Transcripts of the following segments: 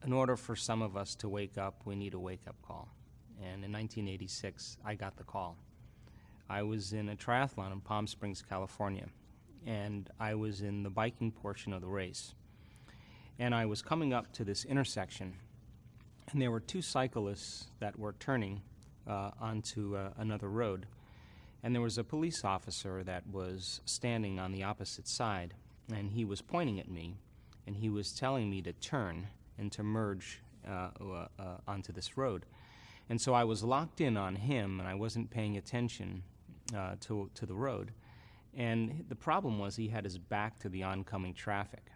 in order for some of us to wake up, we need a wake-up call. And in 1986, I got the call. I was in a triathlon in Palm Springs, California, and I was in the biking portion of the race. And I was coming up to this intersection, and there were two cyclists that were turning onto another road. And there was a police officer that was standing on the opposite side, and he was pointing at me, and he was telling me to turn and to merge onto this road. And so I was locked in on him, and I wasn't paying attention to the road. And the problem was he had his back to the oncoming traffic.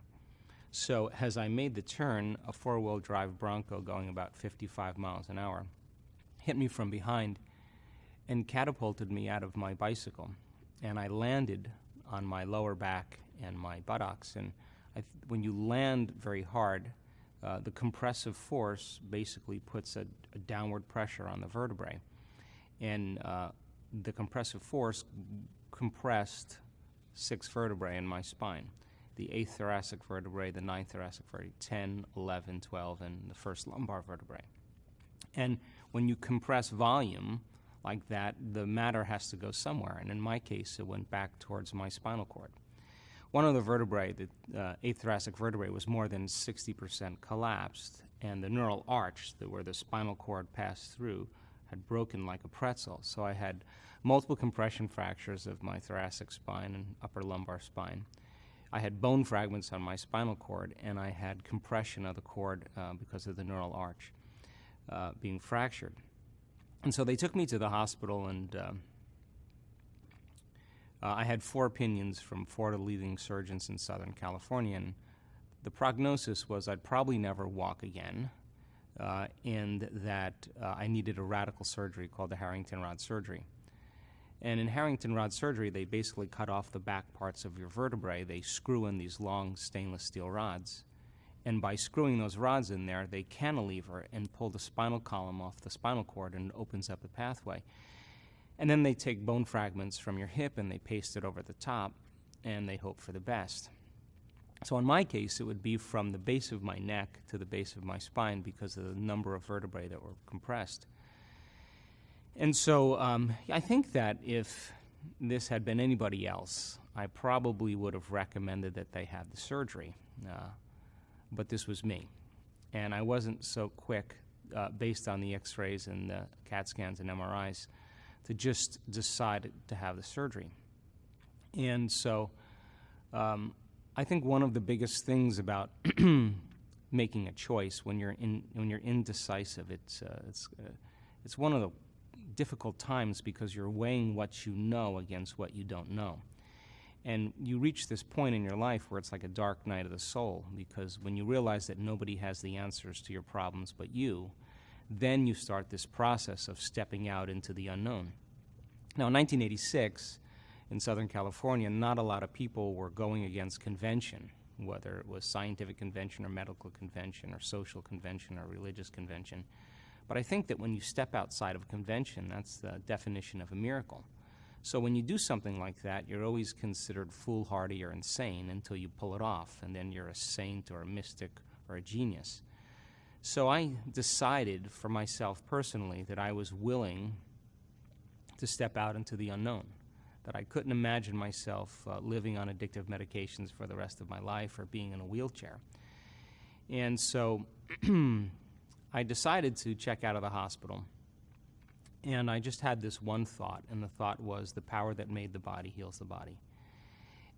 So as I made the turn, a four-wheel drive Bronco going about 55 miles an hour hit me from behind and catapulted me out of my bicycle. And I landed on my lower back and my buttocks. And when you land very hard, the compressive force basically puts a downward pressure on the vertebrae. And the compressive force compressed 6 vertebrae in my spine. The 8th thoracic vertebrae, the 9th thoracic vertebrae, 10, 11, 12, and the first lumbar vertebrae. And when you compress volume like that, the matter has to go somewhere. And in my case, it went back towards my spinal cord. One of the vertebrae, the 8th thoracic vertebrae, was more than 60% collapsed, and the neural arch, where the spinal cord passed through, had broken like a pretzel. So I had multiple compression fractures of my thoracic spine and upper lumbar spine. I had bone fragments on my spinal cord, and I had compression of the cord because of the neural arch being fractured. And so they took me to the hospital, and I had 4 opinions from 4 of the leading surgeons in Southern California, and the prognosis was I'd probably never walk again, and that I needed a radical surgery called the Harrington rod surgery. And in Harrington rod surgery, they basically cut off the back parts of your vertebrae. They screw in these long stainless steel rods. And by screwing those rods in there, they cantilever and pull the spinal column off the spinal cord, and it opens up the pathway. And then they take bone fragments from your hip and they paste it over the top, and they hope for the best. So in my case, it would be from the base of my neck to the base of my spine because of the number of vertebrae that were compressed. And so I think that if this had been anybody else, I probably would have recommended that they have the surgery. But this was me. And I wasn't so quick, based on the x-rays and the CAT scans and MRIs, to just decide to have the surgery. And so I think one of the biggest things about making a choice when you're indecisive, it's one of the difficult times because you're weighing what you know against what you don't know. And you reach this point in your life where it's like a dark night of the soul, because when you realize that nobody has the answers to your problems but you, then you start this process of stepping out into the unknown. Now, in 1986, in Southern California, not a lot of people were going against convention, whether it was scientific convention or medical convention or social convention or religious convention. But I think that when you step outside of convention, that's the definition of a miracle. So when you do something like that, you're always considered foolhardy or insane until you pull it off, and then you're a saint or a mystic or a genius. So I decided for myself personally that I was willing to step out into the unknown, that I couldn't imagine myself living on addictive medications for the rest of my life or being in a wheelchair. And so I decided to check out of the hospital, and I just had this one thought, and the thought was the power that made the body heals the body.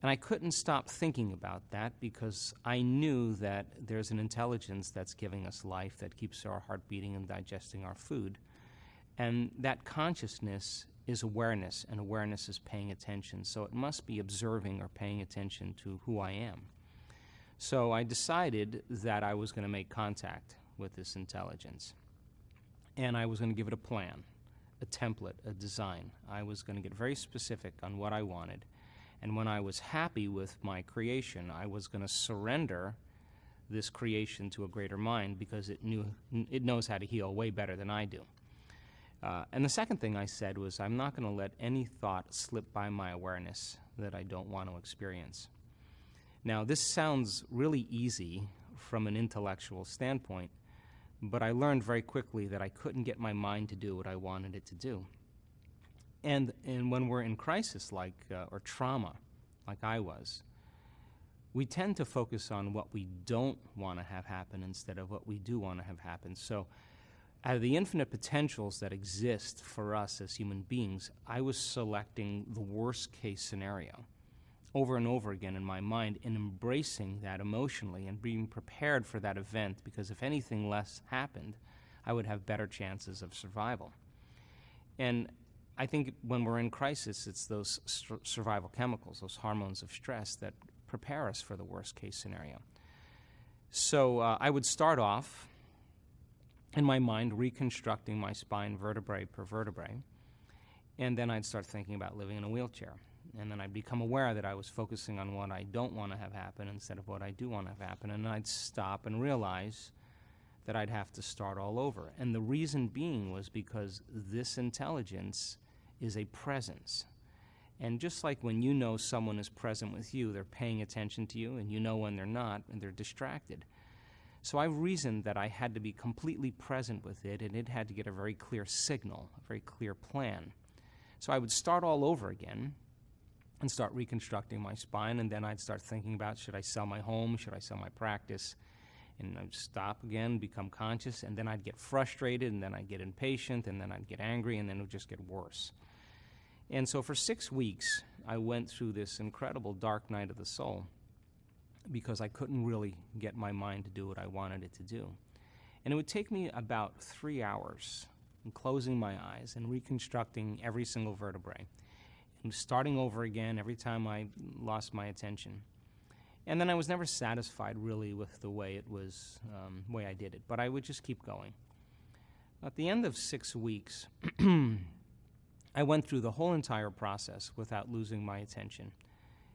And I couldn't stop thinking about that because I knew that there's an intelligence that's giving us life, that keeps our heart beating and digesting our food. And that consciousness is awareness, and awareness is paying attention. So it must be observing or paying attention to who I am. So I decided that I was going to make contact with this intelligence. And I was going to give it a plan, a template, a design. I was going to get very specific on what I wanted. And when I was happy with my creation, I was going to surrender this creation to a greater mind because it knows how to heal way better than I do. And the second thing I said was I'm not going to let any thought slip by my awareness that I don't want to experience. Now, this sounds really easy from an intellectual standpoint, But I learned very quickly that I couldn't get my mind to do what I wanted it to do. And when we're in crisis or trauma, like I was, we tend to focus on what we don't want to have happen instead of what we do want to have happen. So out of the infinite potentials that exist for us as human beings, I was selecting the worst case scenario over and over again in my mind and embracing that emotionally and being prepared for that event, because if anything less happened, I would have better chances of survival. And I think when we're in crisis, it's those survival chemicals, those hormones of stress that prepare us for the worst case scenario. So I would start off in my mind reconstructing my spine vertebrae per vertebrae, and then I'd start thinking about living in a wheelchair. And then I'd become aware that I was focusing on what I don't want to have happen instead of what I do want to have happen, and I'd stop and realize that I'd have to start all over. And the reason being was because this intelligence is a presence. And just like when you know someone is present with you, they're paying attention to you, and you know when they're not, and they're distracted. So I reasoned that I had to be completely present with it, and it had to get a very clear signal, a very clear plan. So I would start all over again and start reconstructing my spine, and then I'd start thinking about, should I sell my home, should I sell my practice? And I'd stop again, become conscious, and then I'd get frustrated, and then I'd get impatient, and then I'd get angry, and then it would just get worse. And so for 6 weeks, I went through this incredible dark night of the soul because I couldn't really get my mind to do what I wanted it to do. And it would take me about 3 hours in closing my eyes and reconstructing every single vertebrae and starting over again every time I lost my attention. And then I was never satisfied really with the way it was, way I did it, but I would just keep going. At the end of 6 weeks, I went through the whole entire process without losing my attention.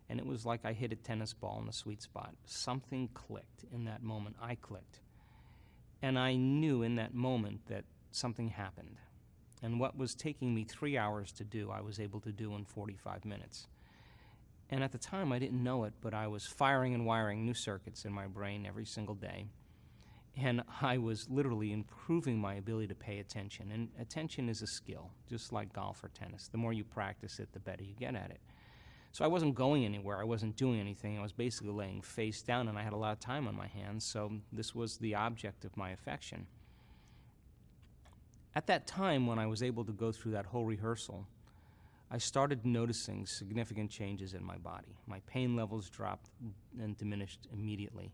And it was like I hit a tennis ball in the sweet spot. Something clicked in that moment. I clicked. And I knew in that moment that something happened. And what was taking me 3 hours to do, I was able to do in 45 minutes. And at the time, I didn't know it, but I was firing and wiring new circuits in my brain every single day. And I was literally improving my ability to pay attention. And attention is a skill, just like golf or tennis. The more you practice it, the better you get at it. So I wasn't going anywhere. I wasn't doing anything. I was basically laying face down, and I had a lot of time on my hands, so this was the object of my affection. At that time, when I was able to go through that whole rehearsal, I started noticing significant changes in my body. My pain levels dropped and diminished immediately.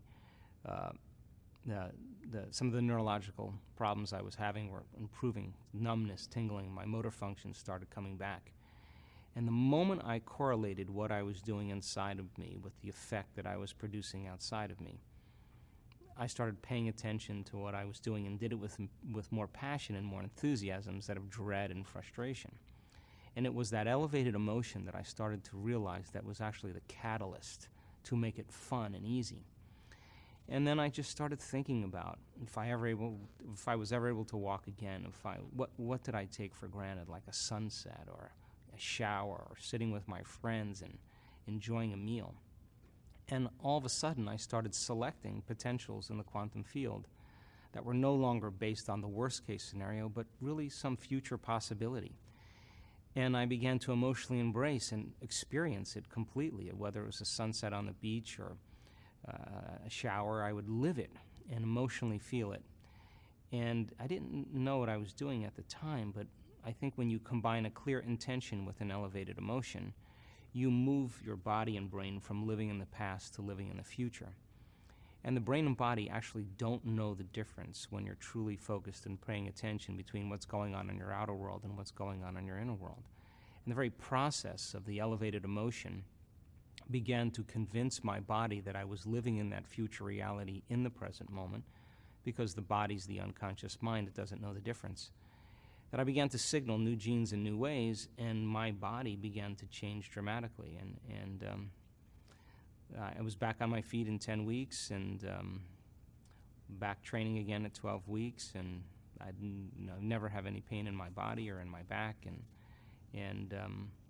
Some of the neurological problems I was having were improving. Numbness, tingling, my motor function started coming back. And the moment I correlated what I was doing inside of me with the effect that I was producing outside of me, I started paying attention to what I was doing and did it with more passion and more enthusiasm instead of dread and frustration. And it was that elevated emotion that I started to realize that was actually the catalyst to make it fun and easy. And then I just started thinking about if I was ever able to walk again, what did I take for granted, like a sunset or a shower or sitting with my friends and enjoying a meal. And all of a sudden, I started selecting potentials in the quantum field that were no longer based on the worst case scenario, but really some future possibility. And I began to emotionally embrace and experience it completely, whether it was a sunset on the beach or a shower. I would live it and emotionally feel it. And I didn't know what I was doing at the time, but I think when you combine a clear intention with an elevated emotion, you move your body and brain from living in the past to living in the future. And the brain and body actually don't know the difference when you're truly focused and paying attention between what's going on in your outer world and what's going on in your inner world. And the very process of the elevated emotion began to convince my body that I was living in that future reality in the present moment, because the body's the unconscious mind. It doesn't know the difference. That I began to signal new genes in new ways, and my body began to change dramatically. And I was back on my feet in 10 weeks, and back training again at 12 weeks, and I'd never have any pain in my body or in my back, and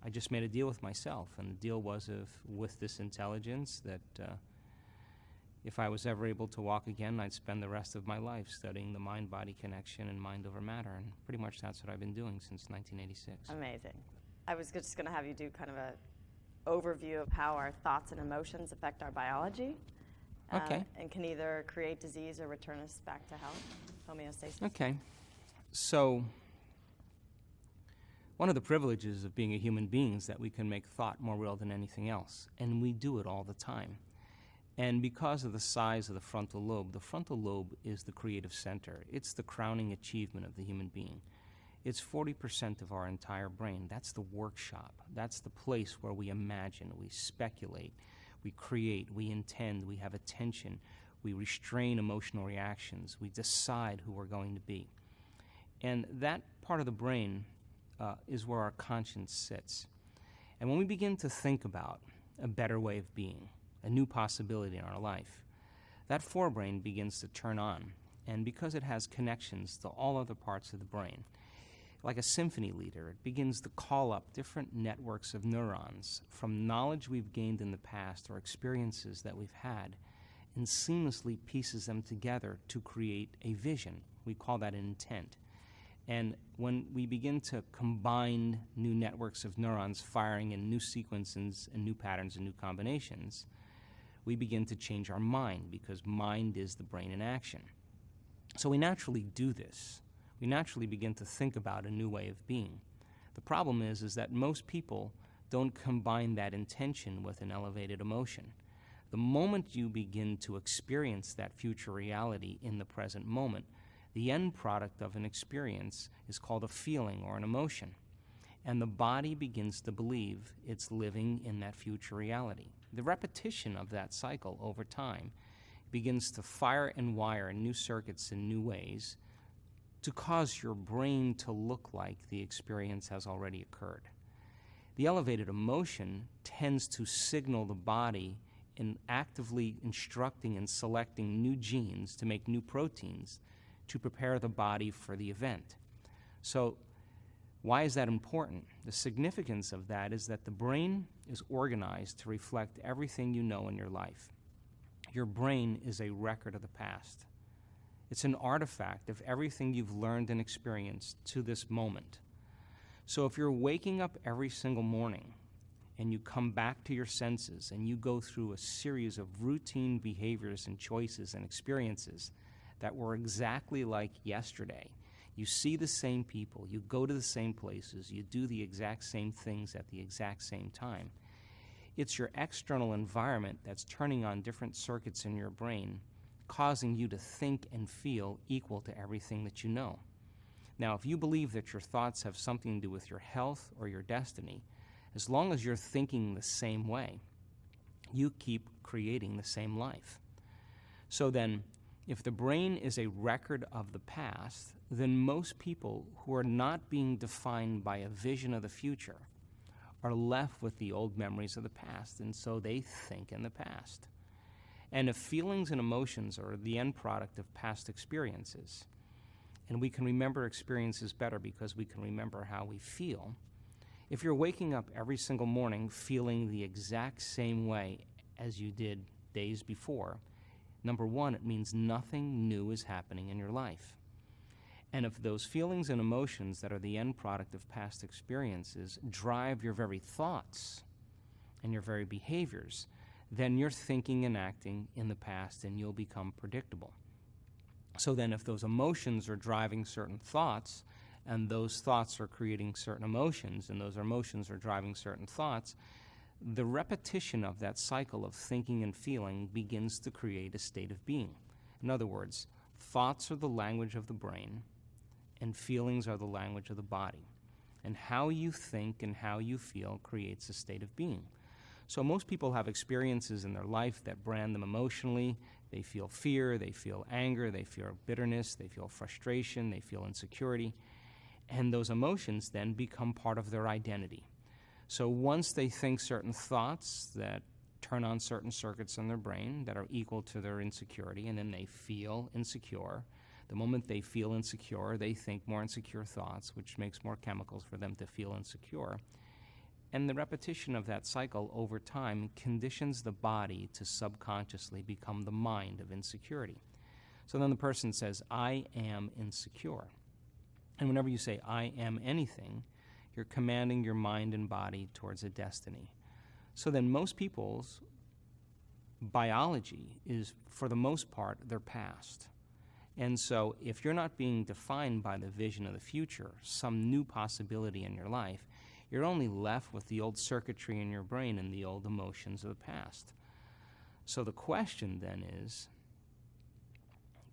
I just made a deal with myself, and the deal was with this intelligence that if I was ever able to walk again, I'd spend the rest of my life studying the mind-body connection and mind over matter, and pretty much that's what I've been doing since 1986. Amazing. I was just going to have you do kind of a overview of how our thoughts and emotions affect our biology. Okay. And can either create disease or return us back to health, homeostasis. Okay. So one of the privileges of being a human being is that we can make thought more real than anything else, and we do it all the time. And because of the size of the frontal lobe is the creative center. It's the crowning achievement of the human being. It's 40% of our entire brain. That's the workshop. That's the place where we imagine, we speculate, we create, we intend, we have attention, we restrain emotional reactions, we decide who we're going to be. And that part of the brain is where our conscience sits. And when we begin to think about a better way of being, a new possibility in our life, that forebrain begins to turn on. And because it has connections to all other parts of the brain, like a symphony leader, it begins to call up different networks of neurons from knowledge we've gained in the past or experiences that we've had, and seamlessly pieces them together to create a vision. We call that an intent. And when we begin to combine new networks of neurons firing in new sequences and new patterns and new combinations, we begin to change our mind, because mind is the brain in action. So we naturally do this. We naturally begin to think about a new way of being. The problem is that most people don't combine that intention with an elevated emotion. The moment you begin to experience that future reality in the present moment, the end product of an experience is called a feeling or an emotion. And the body begins to believe it's living in that future reality. The repetition of that cycle over time begins to fire and wire new circuits in new ways to cause your brain to look like the experience has already occurred. The elevated emotion tends to signal the body in actively instructing and selecting new genes to make new proteins to prepare the body for the event. So why is that important? The significance of that is that the brain is organized to reflect everything you know in your life. Your brain is a record of the past. It's an artifact of everything you've learned and experienced to this moment. So if you're waking up every single morning and you come back to your senses and you go through a series of routine behaviors and choices and experiences that were exactly like yesterday, you see the same people, you go to the same places, you do the exact same things at the exact same time, it's your external environment that's turning on different circuits in your brain, causing you to think and feel equal to everything that you know. Now, if you believe that your thoughts have something to do with your health or your destiny, as long as you're thinking the same way, you keep creating the same life. So then, if the brain is a record of the past, then most people who are not being defined by a vision of the future are left with the old memories of the past, and so they think in the past. And if feelings and emotions are the end product of past experiences, and we can remember experiences better because we can remember how we feel, if you're waking up every single morning feeling the exact same way as you did days before, number one, it means nothing new is happening in your life. And if those feelings and emotions that are the end product of past experiences drive your very thoughts and your very behaviors, then you're thinking and acting in the past and you'll become predictable. So then if those emotions are driving certain thoughts, and those thoughts are creating certain emotions, and those emotions are driving certain thoughts, the repetition of that cycle of thinking and feeling begins to create a state of being. In other words, thoughts are the language of the brain, and feelings are the language of the body. And how you think and how you feel creates a state of being. So most people have experiences in their life that brand them emotionally. They feel fear, they feel anger, they feel bitterness, they feel frustration, they feel insecurity. And those emotions then become part of their identity. So once they think certain thoughts that turn on certain circuits in their brain that are equal to their insecurity, and then they feel insecure. The moment they feel insecure, they think more insecure thoughts, which makes more chemicals for them to feel insecure. And the repetition of that cycle over time conditions the body to subconsciously become the mind of insecurity. So then the person says, I am insecure. And whenever you say, I am anything, you're commanding your mind and body towards a destiny. So then most people's biology is, for the most part, their past. And so if you're not being defined by the vision of the future, some new possibility in your life, you're only left with the old circuitry in your brain and the old emotions of the past. So the question then is,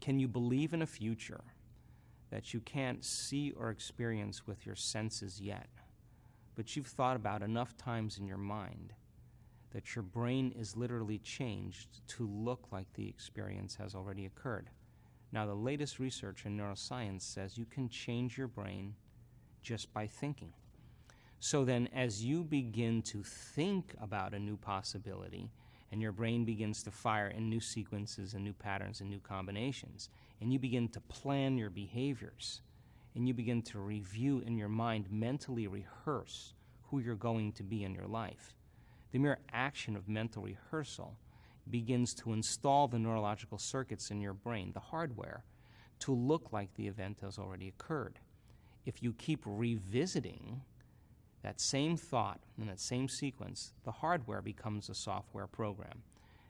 can you believe in a future that you can't see or experience with your senses yet, but you've thought about enough times in your mind that your brain is literally changed to look like the experience has already occurred? Now, the latest research in neuroscience says you can change your brain just by thinking. So then, as you begin to think about a new possibility, and your brain begins to fire in new sequences and new patterns and new combinations, and you begin to plan your behaviors, and you begin to review in your mind, mentally rehearse who you're going to be in your life, the mere action of mental rehearsal begins to install the neurological circuits in your brain, the hardware, to look like the event has already occurred. If you keep revisiting that same thought and that same sequence, the hardware becomes a software program.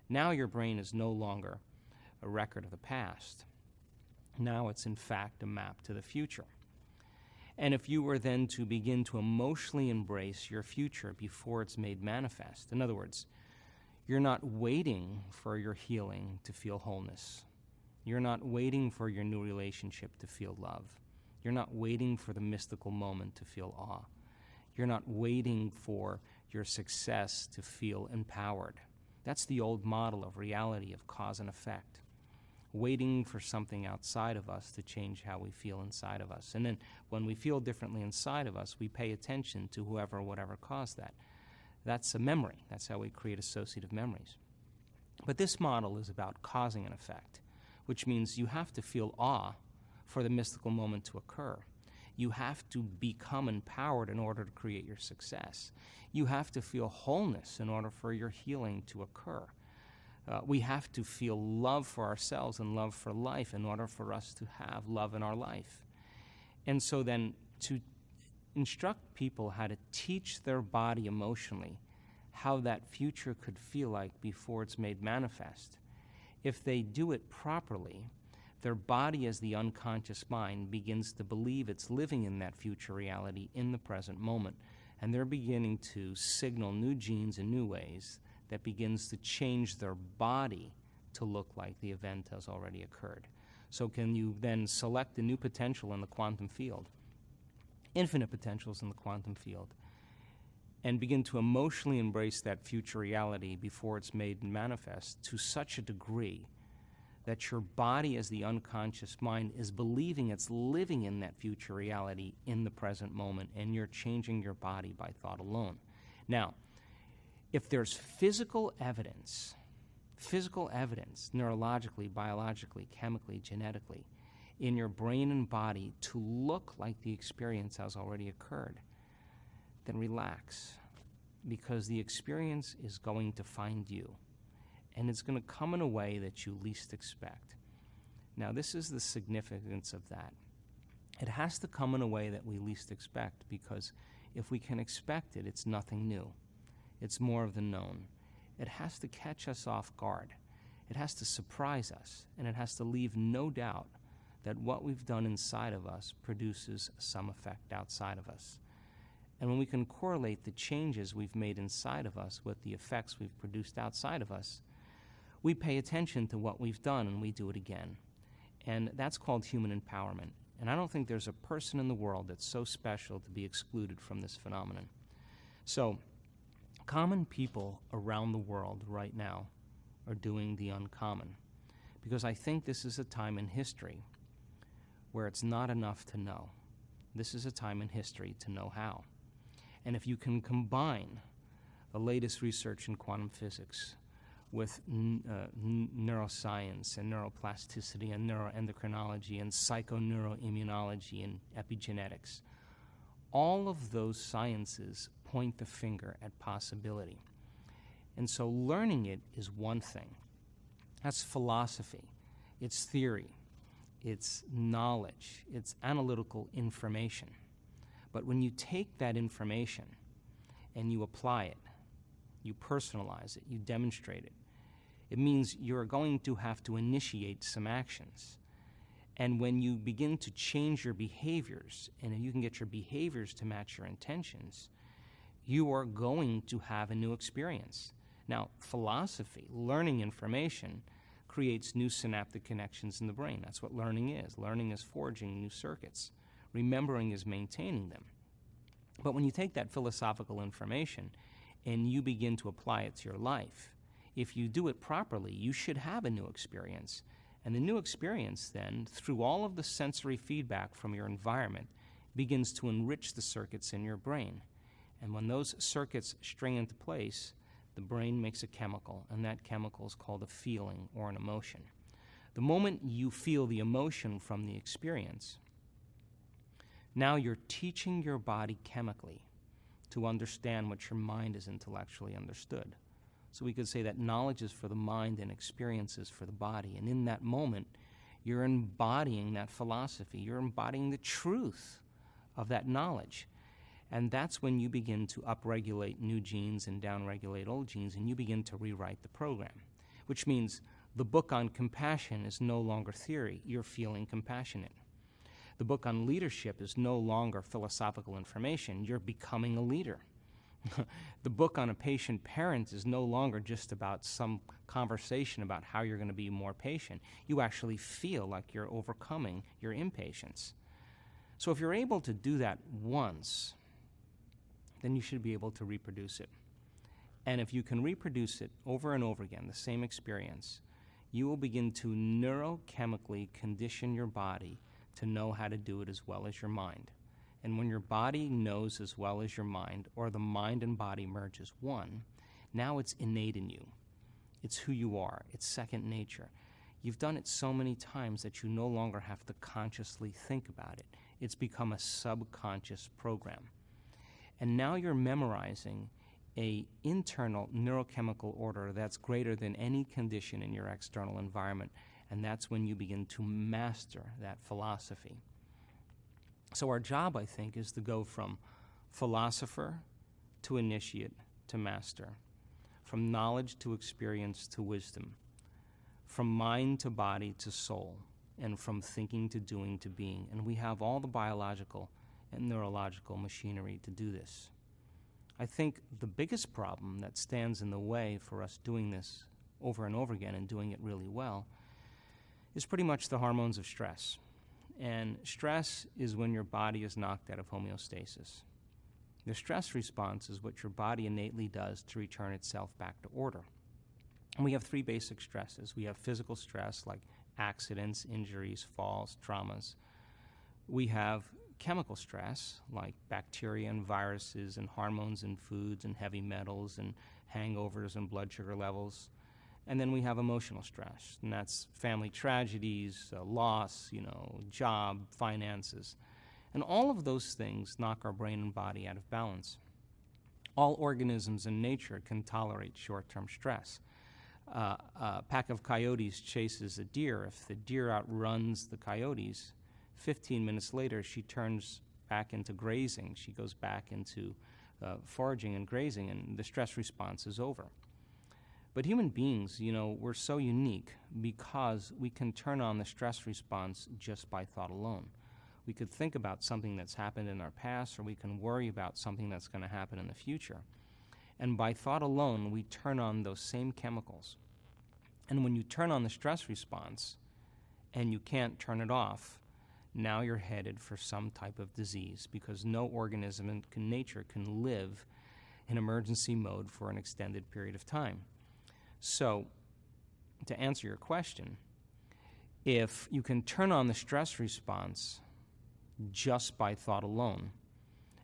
Now your brain is no longer a record of the past. Now it's in fact a map to the future. And if you were then to begin to emotionally embrace your future before it's made manifest, in other words, you're not waiting for your healing to feel wholeness. You're not waiting for your new relationship to feel love. You're not waiting for the mystical moment to feel awe. You're not waiting for your success to feel empowered. That's the old model of reality, of cause and effect. Waiting for something outside of us to change how we feel inside of us. And then when we feel differently inside of us, we pay attention to whoever or whatever caused that. That's a memory. That's how we create associative memories. But this model is about causing an effect, which means you have to feel awe for the mystical moment to occur. You have to become empowered in order to create your success. You have to feel wholeness in order for your healing to occur. We have to feel love for ourselves and love for life in order for us to have love in our life. And so then to instruct people how to teach their body emotionally how that future could feel like before it's made manifest, if they do it properly, their body as the unconscious mind begins to believe it's living in that future reality in the present moment, and they're beginning to signal new genes in new ways that begins to change their body to look like the event has already occurred. So can you then select a new potential in the quantum field, infinite potentials in the quantum field, and begin to emotionally embrace that future reality before it's made manifest to such a degree that your body as the unconscious mind is believing it's living in that future reality in the present moment, and you're changing your body by thought alone. Now, if there's physical evidence, neurologically, biologically, chemically, genetically, in your brain and body to look like the experience has already occurred, then relax, because the experience is going to find you, and it's going to come in a way that you least expect. Now, this is the significance of that. It has to come in a way that we least expect, because if we can expect it, it's nothing new. It's more of the known. It has to catch us off guard. It has to surprise us, and it has to leave no doubt that what we've done inside of us produces some effect outside of us. And when we can correlate the changes we've made inside of us with the effects we've produced outside of us, we pay attention to what we've done and we do it again. And that's called human empowerment. And I don't think there's a person in the world that's so special to be excluded from this phenomenon. So, common people around the world right now are doing the uncommon, because I think this is a time in history where it's not enough to know. This is a time in history to know how. And if you can combine the latest research in quantum physics with neuroscience and neuroplasticity and neuroendocrinology and psychoneuroimmunology and epigenetics, all of those sciences point the finger at possibility. And so learning it is one thing. That's philosophy. It's theory. It's knowledge. It's analytical information. But when you take that information and you apply it, you personalize it, you demonstrate it, it means you're going to have to initiate some actions. And when you begin to change your behaviors, and you can get your behaviors to match your intentions, you are going to have a new experience. Now, philosophy, learning information, creates new synaptic connections in the brain. That's what learning is. Learning is forging new circuits. Remembering is maintaining them. But when you take that philosophical information and you begin to apply it to your life, if you do it properly, you should have a new experience. And the new experience then, through all of the sensory feedback from your environment, begins to enrich the circuits in your brain. And when those circuits string into place, the brain makes a chemical, and that chemical is called a feeling or an emotion. The moment you feel the emotion from the experience, now you're teaching your body chemically to understand what your mind has intellectually understood. So we could say that knowledge is for the mind and experience is for the body. And in that moment, you're embodying that philosophy. You're embodying the truth of that knowledge. And that's when you begin to upregulate new genes and downregulate old genes, and you begin to rewrite the program, which means the book on compassion is no longer theory. You're feeling compassionate. The book on leadership is no longer philosophical information. You're becoming a leader. The book on a patient parent is no longer just about some conversation about how you're going to be more patient. You actually feel like you're overcoming your impatience. So if you're able to do that once, then you should be able to reproduce it. And if you can reproduce it over and over again, the same experience, you will begin to neurochemically condition your body to know how to do it as well as your mind. And when your body knows as well as your mind, or the mind and body merge as one, now it's innate in you. It's who you are. It's second nature. You've done it so many times that you no longer have to consciously think about it. It's become a subconscious program. And now you're memorizing an internal neurochemical order that's greater than any condition in your external environment, and that's when you begin to master that philosophy. So our job, I think, is to go from philosopher to initiate to master, from knowledge to experience to wisdom, from mind to body to soul, and from thinking to doing to being. And we have all the biological and neurological machinery to do this. I think the biggest problem that stands in the way for us doing this over and over again and doing it really well is pretty much the hormones of stress. And stress is when your body is knocked out of homeostasis. The stress response is what your body innately does to return itself back to order. And we have three basic stresses. We have physical stress like accidents, injuries, falls, traumas. We have chemical stress like bacteria and viruses and hormones and foods and heavy metals and hangovers and blood sugar levels. And then we have emotional stress, and that's family tragedies, loss, job, finances. And all of those things knock our brain and body out of balance. All organisms in nature can tolerate short-term stress. A pack of coyotes chases a deer. If the deer outruns the coyotes, 15 minutes later she turns back into grazing. She goes back into foraging and grazing, and the stress response is over. But human beings, we're so unique because we can turn on the stress response just by thought alone. We could think about something that's happened in our past, or we can worry about something that's going to happen in the future. And by thought alone, we turn on those same chemicals. And when you turn on the stress response and you can't turn it off, now you're headed for some type of disease, because no organism in nature can live in emergency mode for an extended period of time. So, to answer your question, if you can turn on the stress response just by thought alone,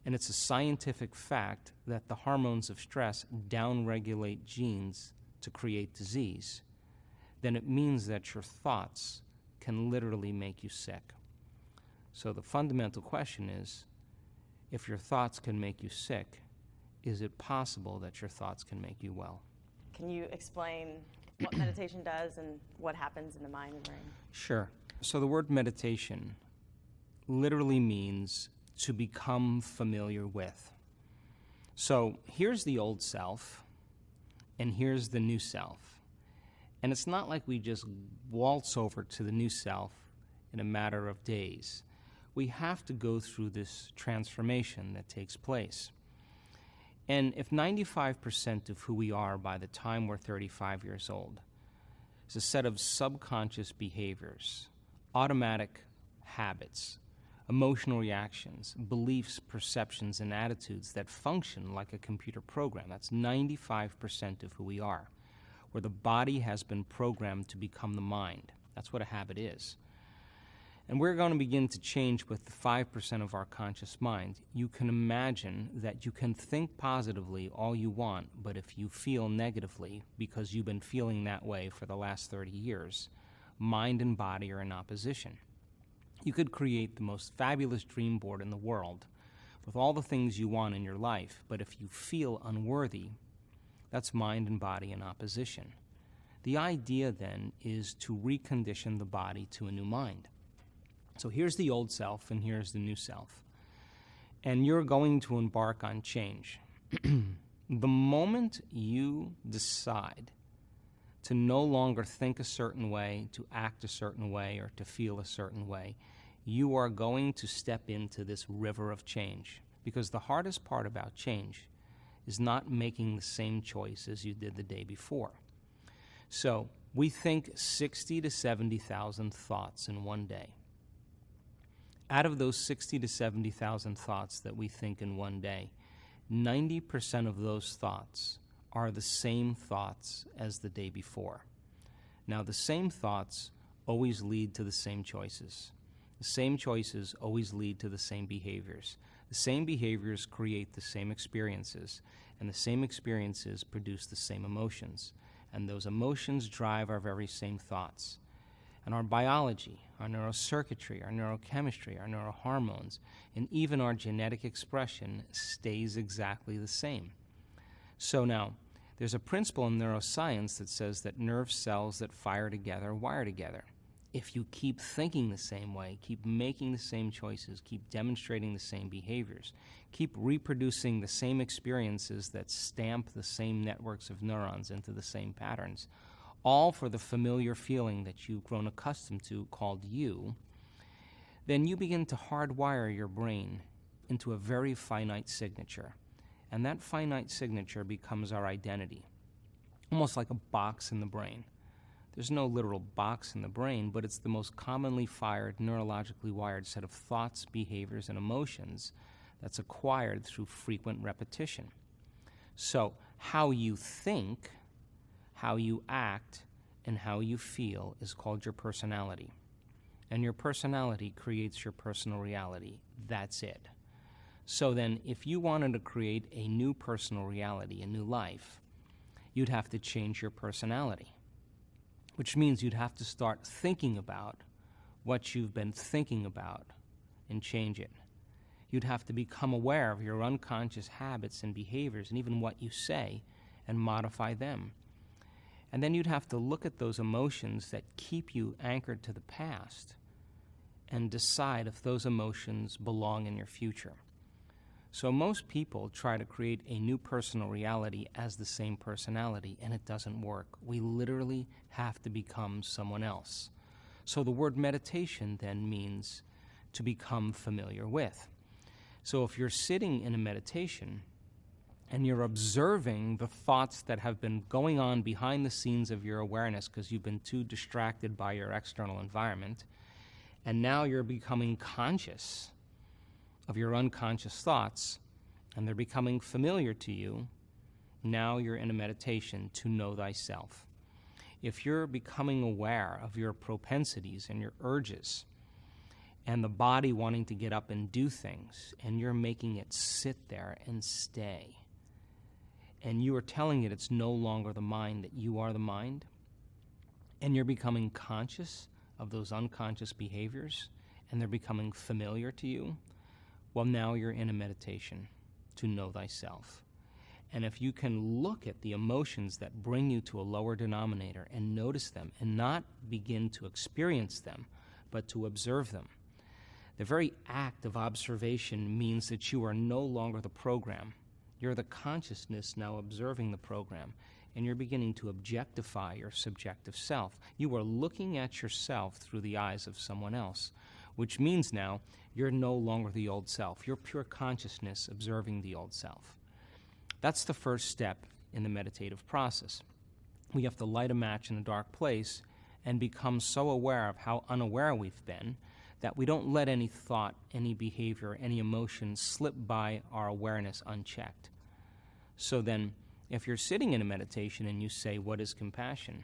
and it's a scientific fact that the hormones of stress downregulate genes to create disease, then it means that your thoughts can literally make you sick. So the fundamental question is, if your thoughts can make you sick, is it possible that your thoughts can make you well. Can you explain what meditation does and what happens in the mind and brain? Sure. So the word meditation literally means to become familiar with. So here's the old self, and here's the new self. And it's not like we just waltz over to the new self in a matter of days. We have to go through this transformation that takes place. And if 95% of who we are by the time we're 35 years old is a set of subconscious behaviors, automatic habits, emotional reactions, beliefs, perceptions, and attitudes that function like a computer program, that's 95% of who we are, where the body has been programmed to become the mind. That's what a habit is. And we're going to begin to change with the 5% of our conscious mind. You can imagine that you can think positively all you want, but if you feel negatively, because you've been feeling that way for the last 30 years, mind and body are in opposition. You could create the most fabulous dream board in the world with all the things you want in your life, but if you feel unworthy, that's mind and body in opposition. The idea then is to recondition the body to a new mind. So here's the old self and here's the new self. And you're going to embark on change. The moment you decide to no longer think a certain way, to act a certain way, or to feel a certain way, you are going to step into this river of change. Because the hardest part about change is not making the same choice as you did the day before. So we think 60 to 70,000 thoughts in one day. Out of those 60 to 70,000 thoughts that we think in one day, 90% of those thoughts are the same thoughts as the day before. Now, the same thoughts always lead to the same choices. The same choices always lead to the same behaviors. The same behaviors create the same experiences, and the same experiences produce the same emotions. And those emotions drive our very same thoughts. And our biology, our neurocircuitry, our neurochemistry, our neurohormones, and even our genetic expression stays exactly the same. So now, there's a principle in neuroscience that says that nerve cells that fire together wire together. If you keep thinking the same way, keep making the same choices, keep demonstrating the same behaviors, keep reproducing the same experiences that stamp the same networks of neurons into the same patterns, all for the familiar feeling that you've grown accustomed to called you, then you begin to hardwire your brain into a very finite signature. And that finite signature becomes our identity, almost like a box in the brain. There's no literal box in the brain, but it's the most commonly fired, neurologically wired set of thoughts, behaviors, and emotions that's acquired through frequent repetition. So how you think, how you act, and how you feel is called your personality. And your personality creates your personal reality. That's it. So then, if you wanted to create a new personal reality, a new life, you'd have to change your personality, which means you'd have to start thinking about what you've been thinking about and change it. You'd have to become aware of your unconscious habits and behaviors and even what you say and modify them. And then you'd have to look at those emotions that keep you anchored to the past and decide if those emotions belong in your future. So most people try to create a new personal reality as the same personality, and it doesn't work. We literally have to become someone else. So the word meditation then means to become familiar with. So if you're sitting in a meditation and you're observing the thoughts that have been going on behind the scenes of your awareness because you've been too distracted by your external environment, and now you're becoming conscious of your unconscious thoughts, and they're becoming familiar to you, now you're in a meditation to know thyself. If you're becoming aware of your propensities and your urges, and the body wanting to get up and do things, and you're making it sit there and stay, and you are telling it it's no longer the mind, that you are the mind, and you're becoming conscious of those unconscious behaviors, and they're becoming familiar to you, well, now you're in a meditation to know thyself. And if you can look at the emotions that bring you to a lower denominator and notice them and not begin to experience them, but to observe them, the very act of observation means that you are no longer the program. You're the consciousness now observing the program, and you're beginning to objectify your subjective self. You are looking at yourself through the eyes of someone else, which means now you're no longer the old self. You're pure consciousness observing the old self. That's the first step in the meditative process. We have to light a match in a dark place and become so aware of how unaware we've been that we don't let any thought, any behavior, any emotion slip by our awareness unchecked. So then, if you're sitting in a meditation and you say, what is compassion?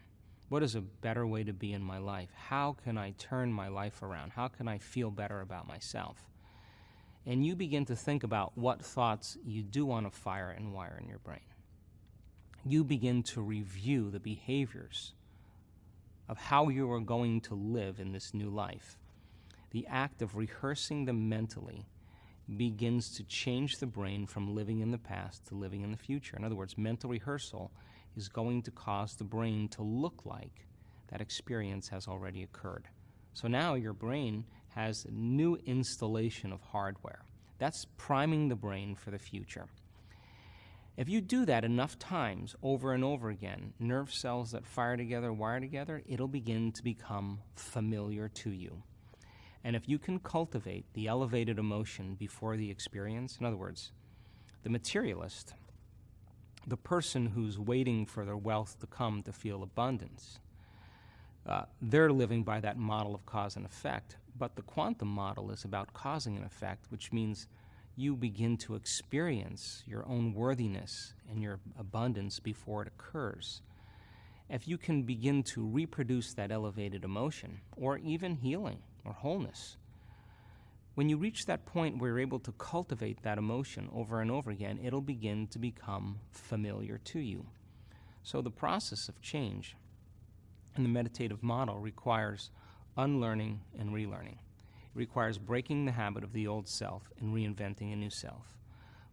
What is a better way to be in my life? How can I turn my life around? How can I feel better about myself? And you begin to think about what thoughts you do want to fire and wire in your brain. You begin to review the behaviors of how you are going to live in this new life. The act of rehearsing them mentally begins to change the brain from living in the past to living in the future. In other words, mental rehearsal is going to cause the brain to look like that experience has already occurred. So now your brain has a new installation of hardware. That's priming the brain for the future. If you do that enough times, over and over again, nerve cells that fire together, wire together, it'll begin to become familiar to you. And if you can cultivate the elevated emotion before the experience, in other words, the materialist, the person who's waiting for their wealth to come to feel abundance, they're living by that model of cause and effect. But the quantum model is about causing an effect, which means you begin to experience your own worthiness and your abundance before it occurs. If you can begin to reproduce that elevated emotion, or even healing or wholeness, when you reach that point where you're able to cultivate that emotion over and over again, it'll begin to become familiar to you. So the process of change in the meditative model requires unlearning and relearning. It requires breaking the habit of the old self and reinventing a new self.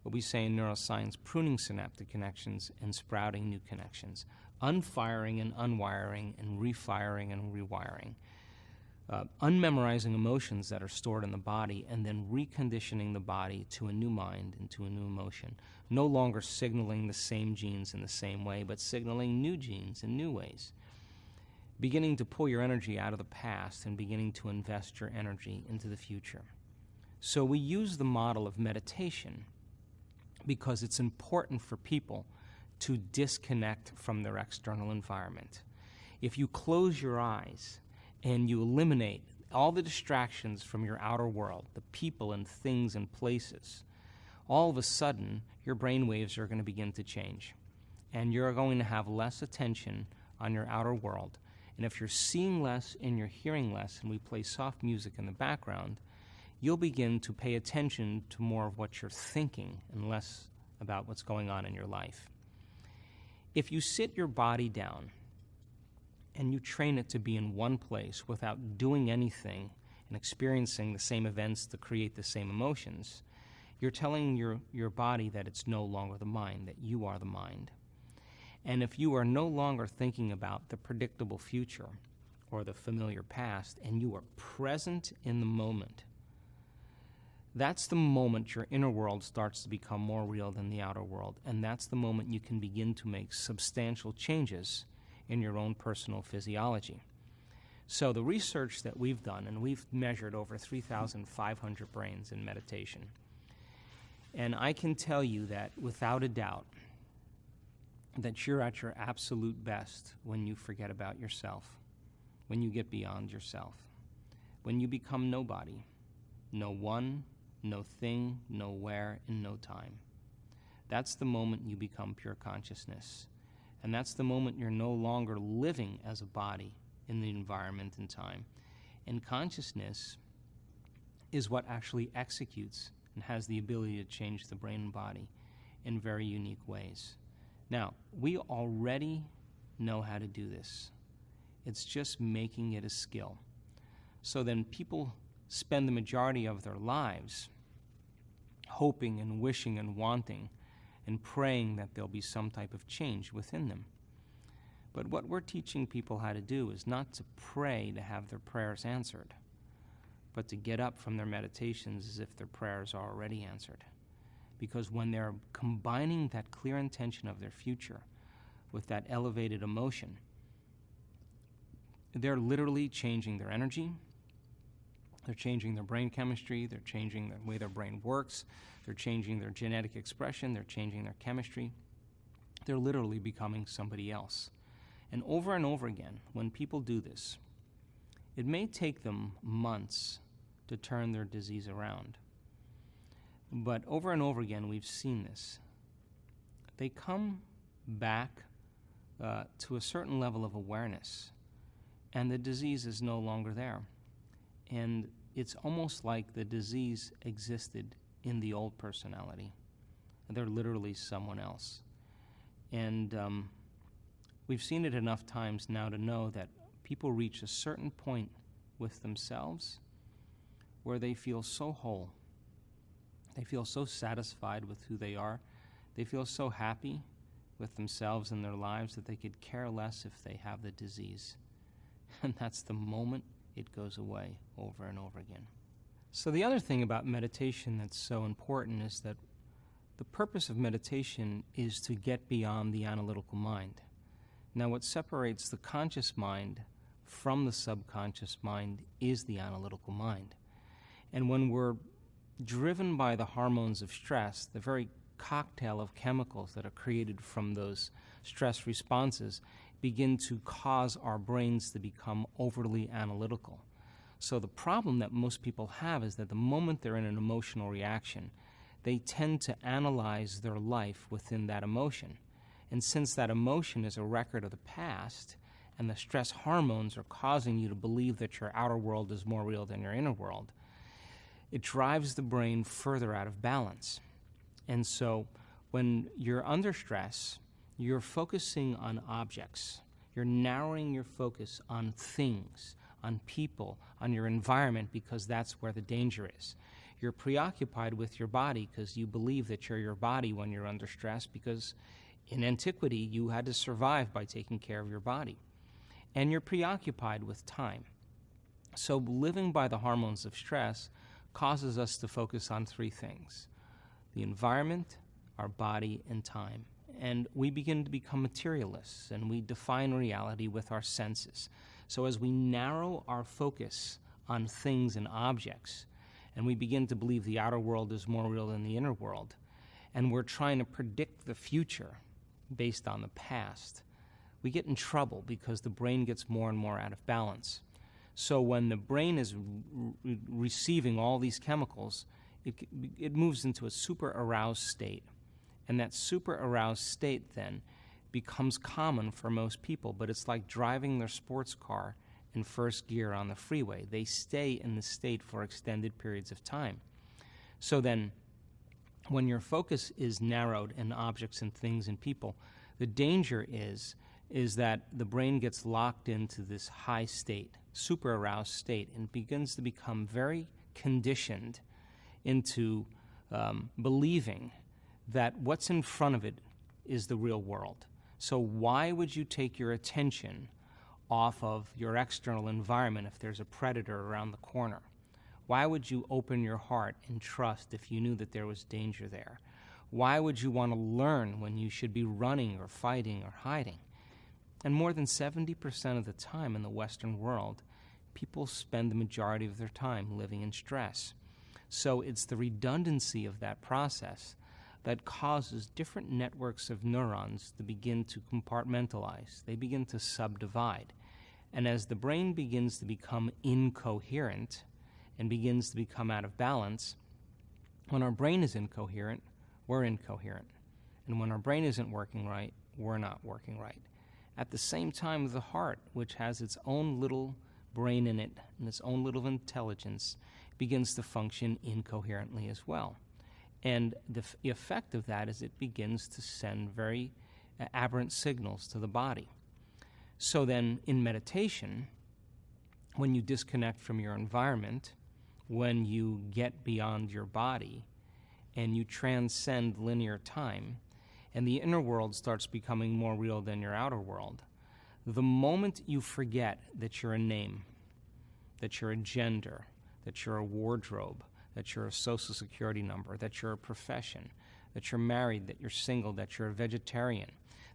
What we say in neuroscience, pruning synaptic connections and sprouting new connections, unfiring and unwiring and refiring and rewiring, unmemorizing emotions that are stored in the body and then reconditioning the body to a new mind and to a new emotion, no longer signaling the same genes in the same way, but signaling new genes in new ways. Beginning to pull your energy out of the past and beginning to invest your energy into the future. So we use the model of meditation because it's important for people to disconnect from their external environment. If you close your eyes and you eliminate all the distractions from your outer world, the people and things and places, all of a sudden your brain waves are going to begin to change. And you're going to have less attention on your outer world. And if you're seeing less and you're hearing less, and we play soft music in the background, you'll begin to pay attention to more of what you're thinking and less about what's going on in your life. If you sit your body down and you train it to be in one place without doing anything and experiencing the same events to create the same emotions, you're telling your body that it's no longer the mind, that you are the mind. And if you are no longer thinking about the predictable future or the familiar past, and you are present in the moment, that's the moment your inner world starts to become more real than the outer world. And that's the moment you can begin to make substantial changes in your own personal physiology. So the research that we've done, and we've measured over 3,500 brains in meditation, and I can tell you that without a doubt, that you're at your absolute best when you forget about yourself, when you get beyond yourself, when you become nobody, no one, no thing, no where, and no time. That's the moment you become pure consciousness. And that's the moment you're no longer living as a body in the environment and time. And consciousness is what actually executes and has the ability to change the brain and body in very unique ways. Now, we already know how to do this. It's just making it a skill. So then people spend the majority of their lives hoping and wishing and wanting and praying that there'll be some type of change within them. But what we're teaching people how to do is not to pray to have their prayers answered, but to get up from their meditations as if their prayers are already answered. Because when they're combining that clear intention of their future with that elevated emotion, they're literally changing their energy, they're changing their brain chemistry, they're changing the way their brain works, they're changing their genetic expression, they're changing their chemistry. They're literally becoming somebody else. And over again, when people do this, it may take them months to turn their disease around. But over and over again, we've seen this. They come back to a certain level of awareness, and the disease is no longer there. And it's almost like the disease existed in the old personality. They're literally someone else. And we've seen it enough times now to know that people reach a certain point with themselves where they feel so whole. They feel so satisfied with who they are. They feel so happy with themselves and their lives that they could care less if they have the disease. And that's the moment it goes away over and over again. So the other thing about meditation that's so important is that the purpose of meditation is to get beyond the analytical mind. Now, what separates the conscious mind from the subconscious mind is the analytical mind. And when we're driven by the hormones of stress, the very cocktail of chemicals that are created from those stress responses begin to cause our brains to become overly analytical. So the problem that most people have is that the moment they're in an emotional reaction, they tend to analyze their life within that emotion. And since that emotion is a record of the past, and the stress hormones are causing you to believe that your outer world is more real than your inner world, it drives the brain further out of balance. And so when you're under stress, you're focusing on objects. You're narrowing your focus on things, on people, on your environment, because that's where the danger is. You're preoccupied with your body because you believe that you're your body when you're under stress, because in antiquity you had to survive by taking care of your body. And you're preoccupied with time. So living by the hormones of stress causes us to focus on three things: the environment, our body, and time. And we begin to become materialists, and we define reality with our senses. So as we narrow our focus on things and objects, and we begin to believe the outer world is more real than the inner world, and we're trying to predict the future based on the past, we get in trouble because the brain gets more and more out of balance. So when the brain is receiving all these chemicals, it moves into a super aroused state. And that super aroused state then becomes common for most people, but it's like driving their sports car in first gear on the freeway. They stay in the state for extended periods of time. So then, when your focus is narrowed in objects and things and people, the danger is that the brain gets locked into this high state, super aroused state, and begins to become very conditioned into believing that what's in front of it is the real world. So why would you take your attention off of your external environment if there's a predator around the corner? Why would you open your heart and trust if you knew that there was danger there? Why would you want to learn when you should be running or fighting or hiding? And more than 70% of the time in the Western world, people spend the majority of their time living in stress. So it's the redundancy of that process that causes different networks of neurons to begin to compartmentalize. They begin to subdivide. And as the brain begins to become incoherent and begins to become out of balance, when our brain is incoherent, we're incoherent. And when our brain isn't working right, we're not working right. At the same time, the heart, which has its own little brain in it and its own little intelligence, begins to function incoherently as well. And the effect of that is it begins to send very aberrant signals to the body. So then in meditation, when you disconnect from your environment, when you get beyond your body and you transcend linear time, and the inner world starts becoming more real than your outer world. The moment you forget that you're a name, that you're a gender, that you're a wardrobe, that you're a social security number, that you're a profession, that you're married, that you're single, that you're a vegetarian,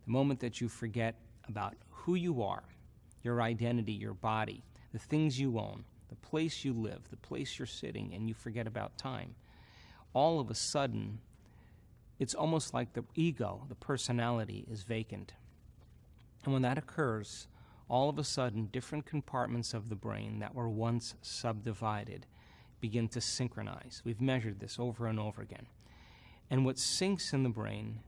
the moment that you forget about who you are, your identity, your body, the things you own, the place you live, the place you're sitting, and you forget about time, all of a sudden, it's almost like the ego, the personality, is vacant. And when that occurs, all of a sudden, different compartments of the brain that were once subdivided begin to synchronize. We've measured this over and over again. And what syncs in the brain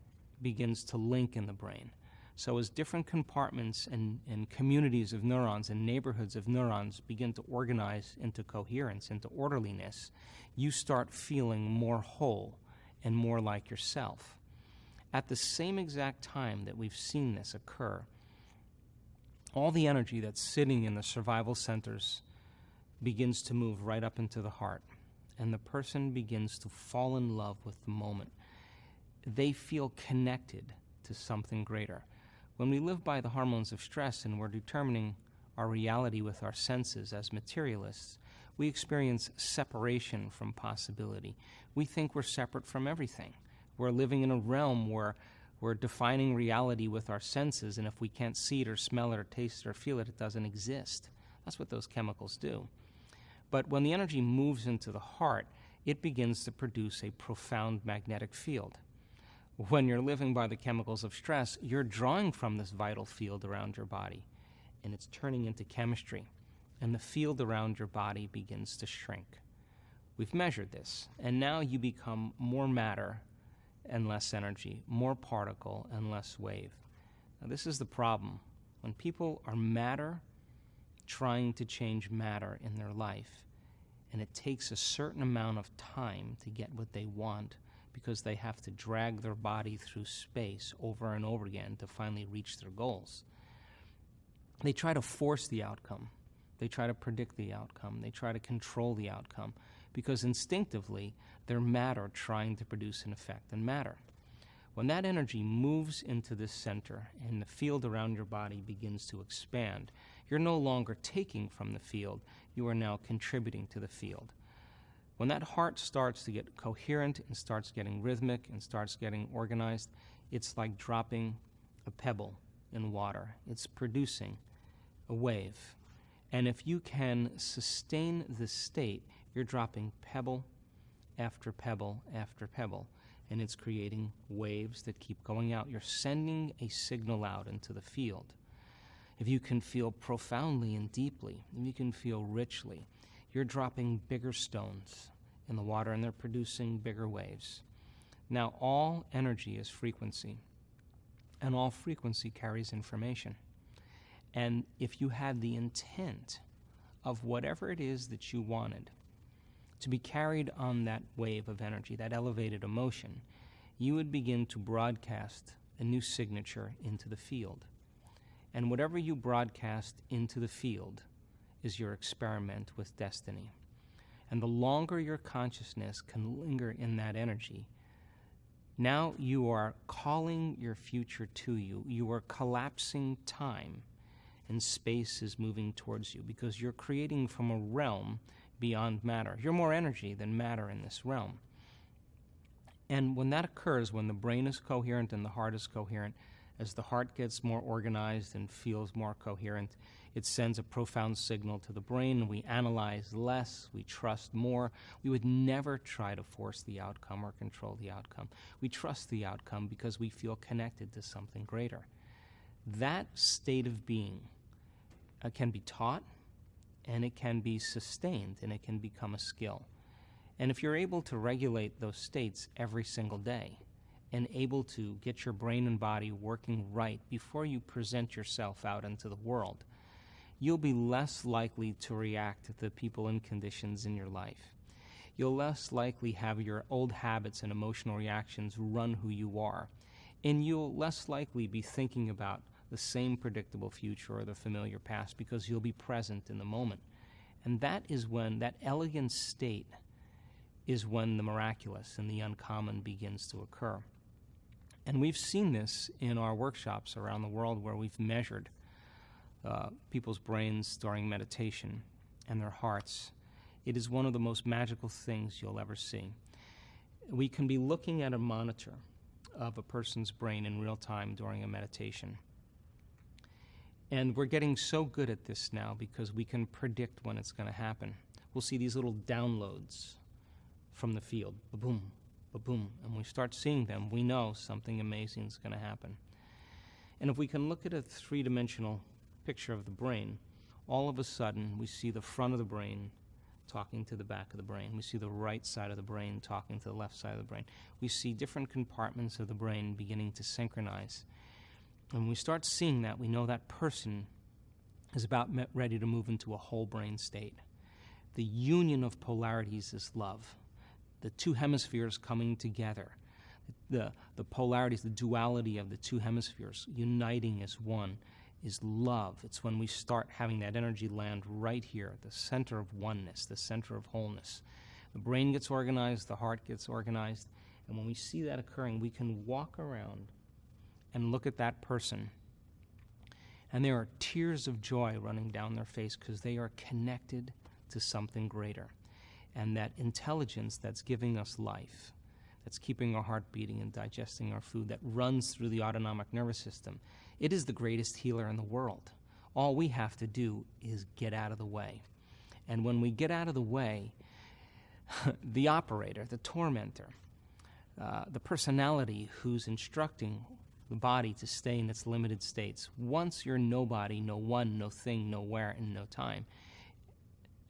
begins to link in the brain. So as different compartments and communities of neurons and neighborhoods of neurons begin to organize into coherence, into orderliness, you start feeling more whole and more like yourself. At the same exact time that we've seen this occur, all the energy that's sitting in the survival centers begins to move right up into the heart, and the person begins to fall in love with the moment. They feel connected to something greater. When we live by the hormones of stress and we're determining our reality with our senses as materialists, we experience separation from possibility. We think we're separate from everything. We're living in a realm where we're defining reality with our senses, and if we can't see it or smell it or taste it or feel it, it doesn't exist. That's what those chemicals do. But when the energy moves into the heart, it begins to produce a profound magnetic field. When you're living by the chemicals of stress, you're drawing from this vital field around your body, and it's turning into chemistry, and the field around your body begins to shrink. We've measured this, and now you become more matter and less energy, more particle and less wave. Now, this is the problem. When people are matter trying to change matter in their life, and it takes a certain amount of time to get what they want because they have to drag their body through space over and over again to finally reach their goals. They try to force the outcome. They try to predict the outcome. They try to control the outcome because instinctively they're matter trying to produce an effect in matter. When that energy moves into this center and the field around your body begins to expand, you're no longer taking from the field, you are now contributing to the field. When that heart starts to get coherent and starts getting rhythmic and starts getting organized, it's like dropping a pebble in water. It's producing a wave. And if you can sustain this state, you're dropping pebble after pebble after pebble, and it's creating waves that keep going out. You're sending a signal out into the field. If you can feel profoundly and deeply, if you can feel richly, you're dropping bigger stones in the water, and they're producing bigger waves. Now, all energy is frequency, and all frequency carries information. And if you had the intent of whatever it is that you wanted to be carried on that wave of energy, that elevated emotion, you would begin to broadcast a new signature into the field. And whatever you broadcast into the field is your experiment with destiny. And the longer your consciousness can linger in that energy, now you are calling your future to you. You are collapsing time, and space is moving towards you because you're creating from a realm beyond matter. You're more energy than matter in this realm. And when that occurs, when the brain is coherent and the heart is coherent, as the heart gets more organized and feels more coherent, it sends a profound signal to the brain. We analyze less, we trust more. We would never try to force the outcome or control the outcome. We trust the outcome because we feel connected to something greater. That state of being can be taught, and it can be sustained, and it can become a skill. And if you're able to regulate those states every single day and able to get your brain and body working right before you present yourself out into the world, you'll be less likely to react to the people and conditions in your life. You'll less likely have your old habits and emotional reactions run who you are. And you'll less likely be thinking about the same predictable future or the familiar past because you'll be present in the moment. And that is when, that elegant state is when the miraculous and the uncommon begins to occur. And we've seen this in our workshops around the world where we've measured people's brains during meditation and their hearts. It is one of the most magical things you'll ever see. We can be looking at a monitor of a person's brain in real time during a meditation. And we're getting so good at this now because we can predict when it's going to happen. We'll see these little downloads from the field, ba-boom, ba-boom, and we start seeing them. We know something amazing is going to happen. And if we can look at a three-dimensional picture of the brain, all of a sudden we see the front of the brain talking to the back of the brain. We see the right side of the brain talking to the left side of the brain. We see different compartments of the brain beginning to synchronize. And when we start seeing that, we know that person is about ready to move into a whole brain state. The union of polarities is love. The two hemispheres coming together. The polarities, the duality of the two hemispheres uniting as one is love. It's when we start having that energy land right here, the center of oneness, the center of wholeness. The brain gets organized, the heart gets organized, and when we see that occurring, we can walk around and look at that person, and there are tears of joy running down their face because they are connected to something greater. And that intelligence that's giving us life, that's keeping our heart beating and digesting our food, that runs through the autonomic nervous system, it is the greatest healer in the world. All we have to do is get out of the way. And when we get out of the way, the operator, the tormentor, the personality who's instructing the body to stay in its limited states, once you're nobody, no one, no thing, no where, and no time,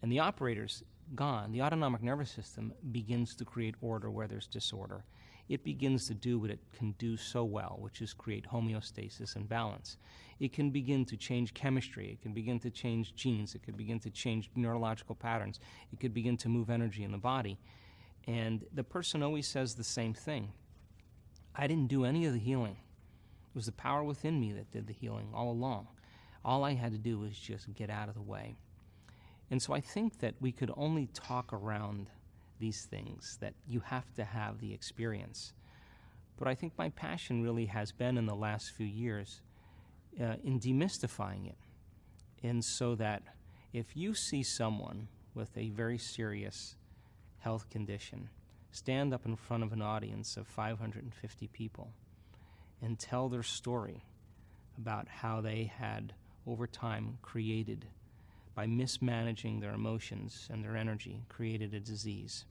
and the operator's gone, the autonomic nervous system begins to create order where there's disorder. It begins to do what it can do so well, which is create homeostasis and balance. It can begin to change chemistry. It can begin to change genes. It could begin to change neurological patterns. It could begin to move energy in the body. And the person always says the same thing. I didn't do any of the healing. It was the power within me that did the healing all along. All I had to do was just get out of the way. And so I think that we could only talk around these things, that you have to have the experience. But I think my passion really has been in the last few years in demystifying it. And so that if you see someone with a very serious health condition stand up in front of an audience of 550 people and tell their story about how they had, over time, created, by mismanaging their emotions and their energy, created a disease,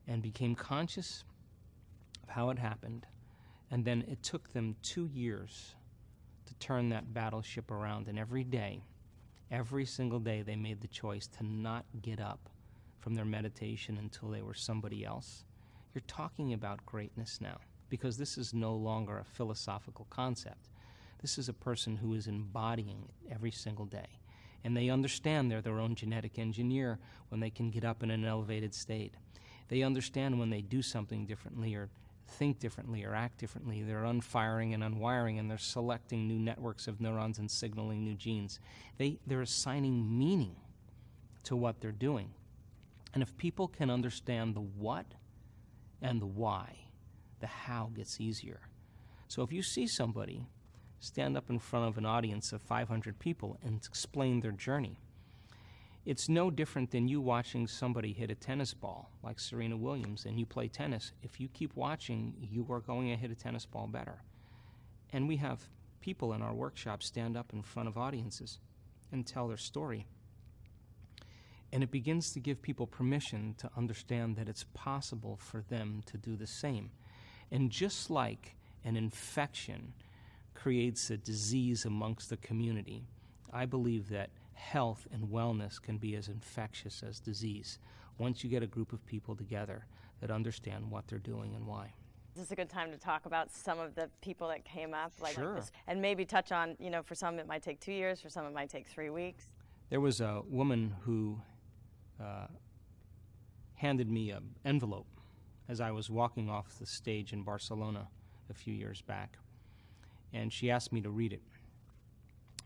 and became conscious of how it happened, and then it took them 2 years to turn that battleship around, and every day, every single day, they made the choice to not get up from their meditation until they were somebody else. You're talking about greatness now, because this is no longer a philosophical concept. This is a person who is embodying it every single day. And they understand they're their own genetic engineer when they can get up in an elevated state. They understand when they do something differently or think differently or act differently, they're unfiring and unwiring, and they're selecting new networks of neurons and signaling new genes. They're assigning meaning to what they're doing. And if people can understand the what and the why, the how gets easier. So if you see somebody stand up in front of an audience of 500 people and explain their journey, it's no different than you watching somebody hit a tennis ball like Serena Williams, and you play tennis. If you keep watching, you are going to hit a tennis ball better. And we have people in our workshops stand up in front of audiences and tell their story. And it begins to give people permission to understand that it's possible for them to do the same. And just like an infection creates a disease amongst the community, I believe that health and wellness can be as infectious as disease once you get a group of people together that understand what they're doing and why. This is a good time to talk about some of the people that came up, Sure. like this, and maybe touch on, for some it might take 2 years, for some it might take 3 weeks. There was a woman who handed me an envelope as I was walking off the stage in Barcelona a few years back, and she asked me to read it.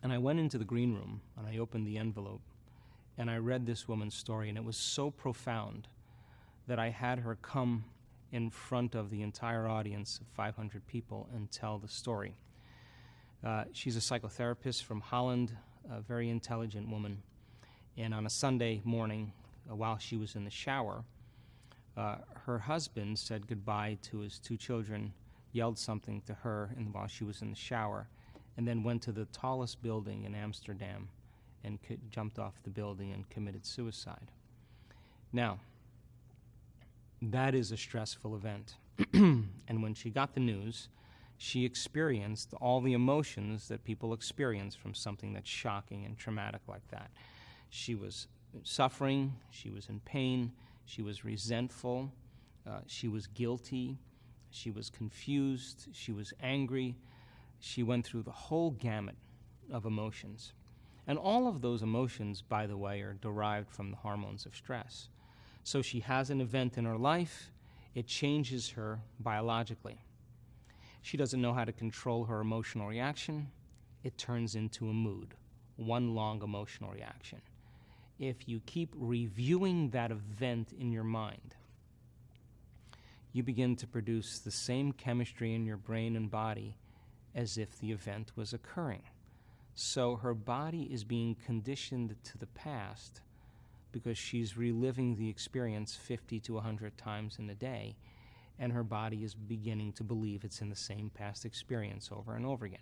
And I went into the green room, and I opened the envelope, and I read this woman's story, and it was so profound that I had her come in front of the entire audience of 500 people and tell the story. She's a psychotherapist from Holland, a very intelligent woman. And on a Sunday morning, while she was in the shower, her husband said goodbye to his 2 children, yelled something to her while she was in the shower, and then went to the tallest building in Amsterdam and jumped off the building and committed suicide. Now, that is a stressful event. And when she got the news, she experienced all the emotions that people experience from something that's shocking and traumatic like that. She was suffering, she was in pain, she was resentful, she was guilty, she was confused, she was angry. She went through the whole gamut of emotions. And all of those emotions, by the way, are derived from the hormones of stress. So she has an event in her life, it changes her biologically. She doesn't know how to control her emotional reaction. It turns into a mood, one long emotional reaction. If you keep reviewing that event in your mind, you begin to produce the same chemistry in your brain and body as if the event was occurring. So her body is being conditioned to the past because she's reliving the experience 50 to 100 times in a day, and her body is beginning to believe it's in the same past experience over and over again.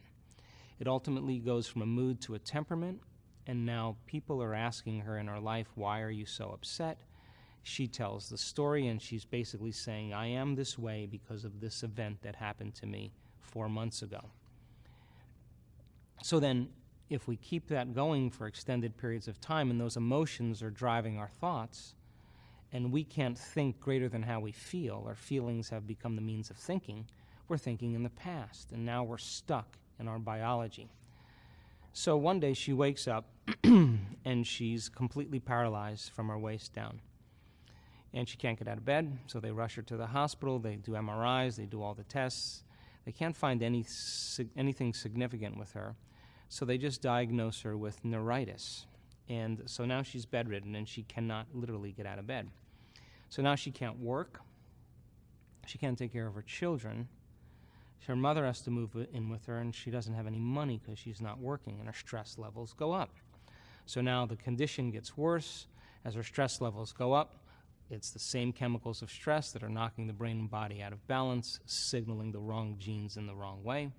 It ultimately goes from a mood to a temperament, and now people are asking her in her life, why are you so upset? She tells the story, and she's basically saying, I am this way because of this event that happened to me 4 months ago. So then, if we keep that going for extended periods of time, and those emotions are driving our thoughts, and we can't think greater than how we feel, our feelings have become the means of thinking, we're thinking in the past, and now we're stuck in our biology. So one day she wakes up, and she's completely paralyzed from her waist down. And she can't get out of bed, so they rush her to the hospital, they do MRIs, they do all the tests. They can't find anything significant with her, so they just diagnose her with neuritis. And so now she's bedridden, and she cannot literally get out of bed. So now she can't work, she can't take care of her children. Her mother has to move in with her, and she doesn't have any money because she's not working, and her stress levels go up. So now the condition gets worse. As her stress levels go up, it's the same chemicals of stress that are knocking the brain and body out of balance, signaling the wrong genes in the wrong way.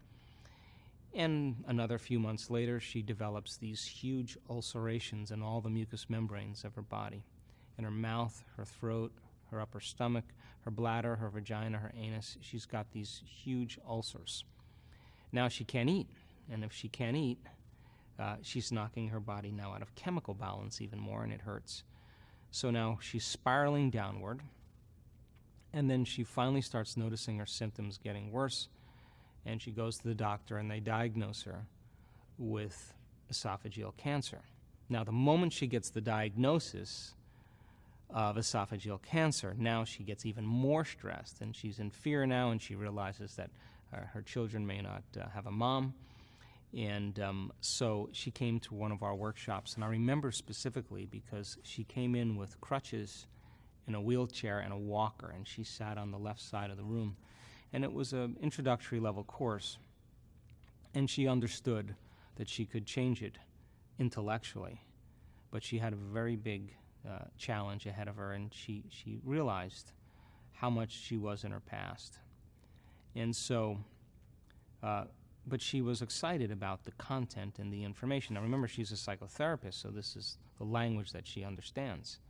And another few months later, she develops these huge ulcerations in all the mucous membranes of her body, in her mouth, her throat, her upper stomach, her bladder, her vagina, her anus. She's got these huge ulcers. Now she can't eat, and if she can't eat, she's knocking her body now out of chemical balance even more, and it hurts. So now she's spiraling downward, and then she finally starts noticing her symptoms getting worse, and she goes to the doctor, and they diagnose her with esophageal cancer. Now, the moment she gets the diagnosis of esophageal cancer, now she gets even more stressed, and she's in fear now, and she realizes that her children may not have a mom. And so she came to one of our workshops, and I remember specifically because she came in with crutches in a wheelchair and a walker, and she sat on the left side of the room. And it was an introductory level course, and she understood that she could change it intellectually, but she had a very big challenge ahead of her, and she realized how much she was in her past. And so, but she was excited about the content and the information. Now remember, she's a psychotherapist, so this is the language that she understands.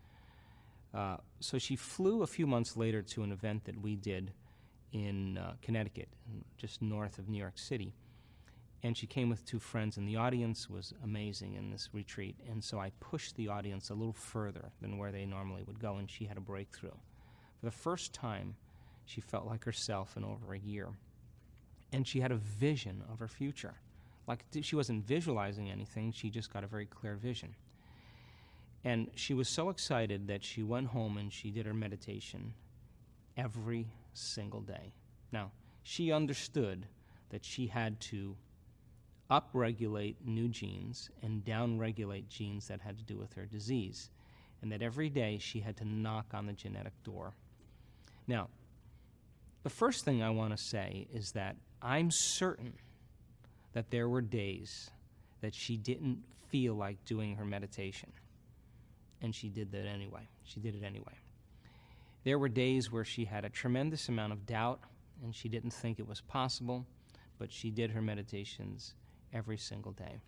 So she flew a few months later to an event that we did in Connecticut, just north of New York City. And she came with 2 friends, and the audience was amazing in this retreat. And so I pushed the audience a little further than where they normally would go, and she had a breakthrough. For the first time, she felt like herself in over a year. And she had a vision of her future. Like she wasn't visualizing anything, she just got a very clear vision. And she was so excited that she went home and she did her meditation every single day. Now, she understood that she had to upregulate new genes and downregulate genes that had to do with her disease, and that every day she had to knock on the genetic door. Now, The first thing I want to say is that I'm certain that there were days that she didn't feel like doing her meditation. And she did that anyway. She did it anyway. There were days where she had a tremendous amount of doubt and she didn't think it was possible, but she did her meditations every single day.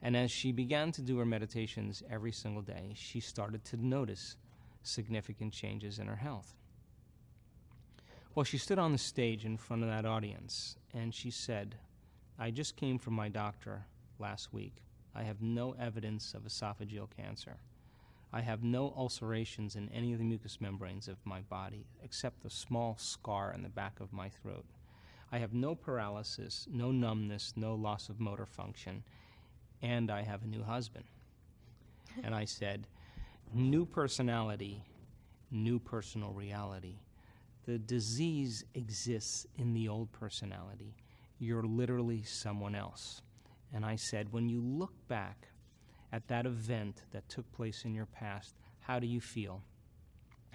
And as she began to do her meditations every single day, she started to notice significant changes in her health. Well, she stood on the stage in front of that audience and she said, I just came from my doctor last week. I have no evidence of esophageal cancer. I have no ulcerations in any of the mucous membranes of my body, except a small scar in the back of my throat. I have no paralysis, no numbness, no loss of motor function, and I have a new husband. And I said, new personality, new personal reality. The disease exists in the old personality. You're literally someone else. And I said, when you look back at that event that took place in your past, how do you feel?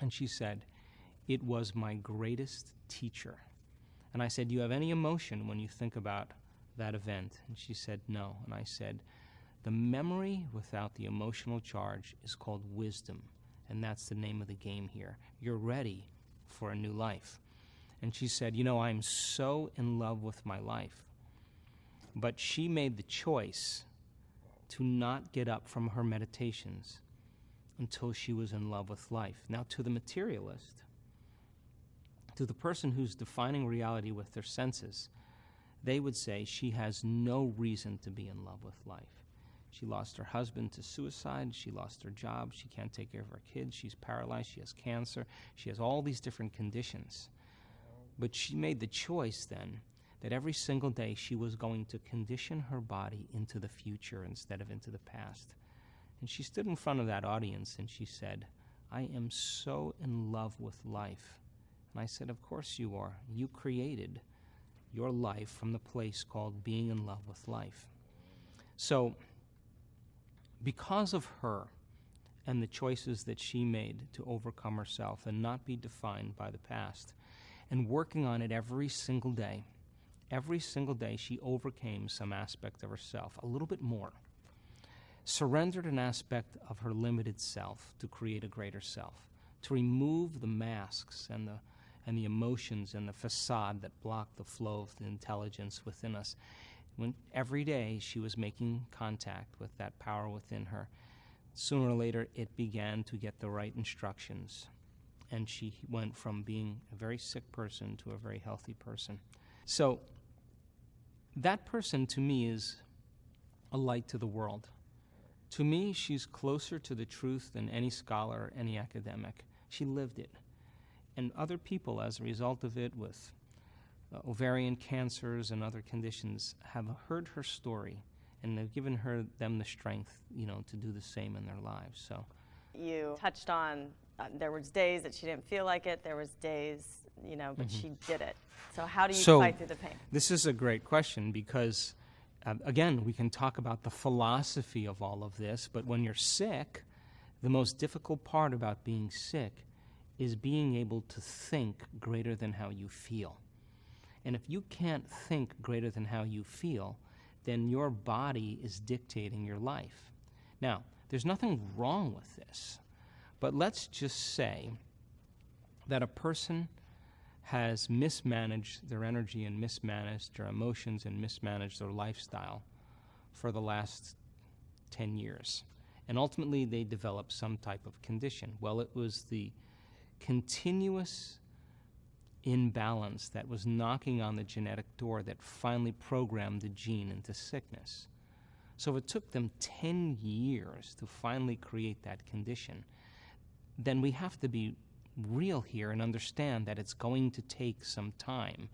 And she said, it was my greatest teacher. And I said, do you have any emotion when you think about that event? And she said, no. And I said, the memory without the emotional charge is called wisdom. And that's the name of the game here. You're ready for a new life. And she said, I'm so in love with my life. But she made the choice to not get up from her meditations until she was in love with life. Now, to the materialist, to the person who's defining reality with their senses, they would say she has no reason to be in love with life. She lost her husband to suicide. She lost her job. She can't take care of her kids. She's paralyzed. She has cancer. She has all these different conditions. But she made the choice then that every single day she was going to condition her body into the future instead of into the past. And she stood in front of that audience and she said, I am so in love with life. And I said, of course you are. You created your life from the place called being in love with life. So, because of her and the choices that she made to overcome herself and not be defined by the past, and working on it every single day she overcame some aspect of herself, a little bit more, surrendered an aspect of her limited self to create a greater self, to remove the masks and the emotions and the facade that block the flow of the intelligence within us. When every day she was making contact with that power within her, sooner or later it began to get the right instructions. And she went from being a very sick person to a very healthy person. So that person to me is a light to the world. To me, she's closer to the truth than any scholar, any academic. She lived it. And other people, as a result of it, with ovarian cancers and other conditions, have heard her story, and they've given them the strength, to do the same in their lives. So, you touched on there was days that she didn't feel like it. There was days, but she did it. So how do you fight through the pain? This is a great question because, again, we can talk about the philosophy of all of this, but when you're sick, the most difficult part about being sick is being able to think greater than how you feel. And if you can't think greater than how you feel, then your body is dictating your life. Now, there's nothing wrong with this, but let's just say that a person has mismanaged their energy and mismanaged their emotions and mismanaged their lifestyle for the last 10 years. And ultimately, they develop some type of condition. Well, it was the continuous imbalance that was knocking on the genetic door that finally programmed the gene into sickness. So it took them 10 years to finally create that condition. Then we have to be real here and understand that it's going to take some time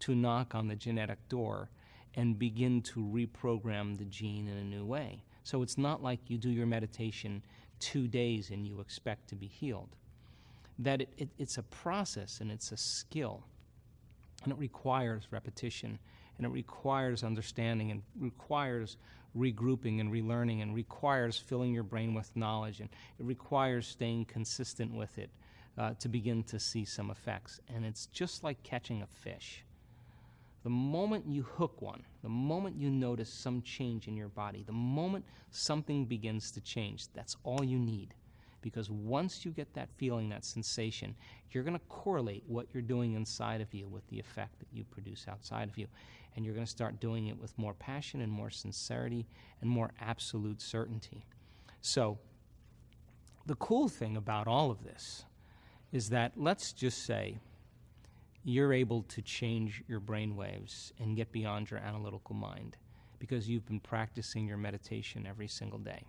to knock on the genetic door and begin to reprogram the gene in a new way. So it's not like you do your meditation 2 days and you expect to be healed. That it's a process and it's a skill, and it requires repetition, and it requires understanding, and requires regrouping and relearning, and requires filling your brain with knowledge, and it requires staying consistent with it. to begin to see some effects. And it's just like catching a fish. The moment you hook one, the moment you notice some change in your body, the moment something begins to change, that's all you need. Because once you get that feeling, that sensation, you're going to correlate what you're doing inside of you with the effect that you produce outside of you. And you're going to start doing it with more passion and more sincerity and more absolute certainty. So the cool thing about all of this is that, let's just say you're able to change your brain waves and get beyond your analytical mind because you've been practicing your meditation every single day.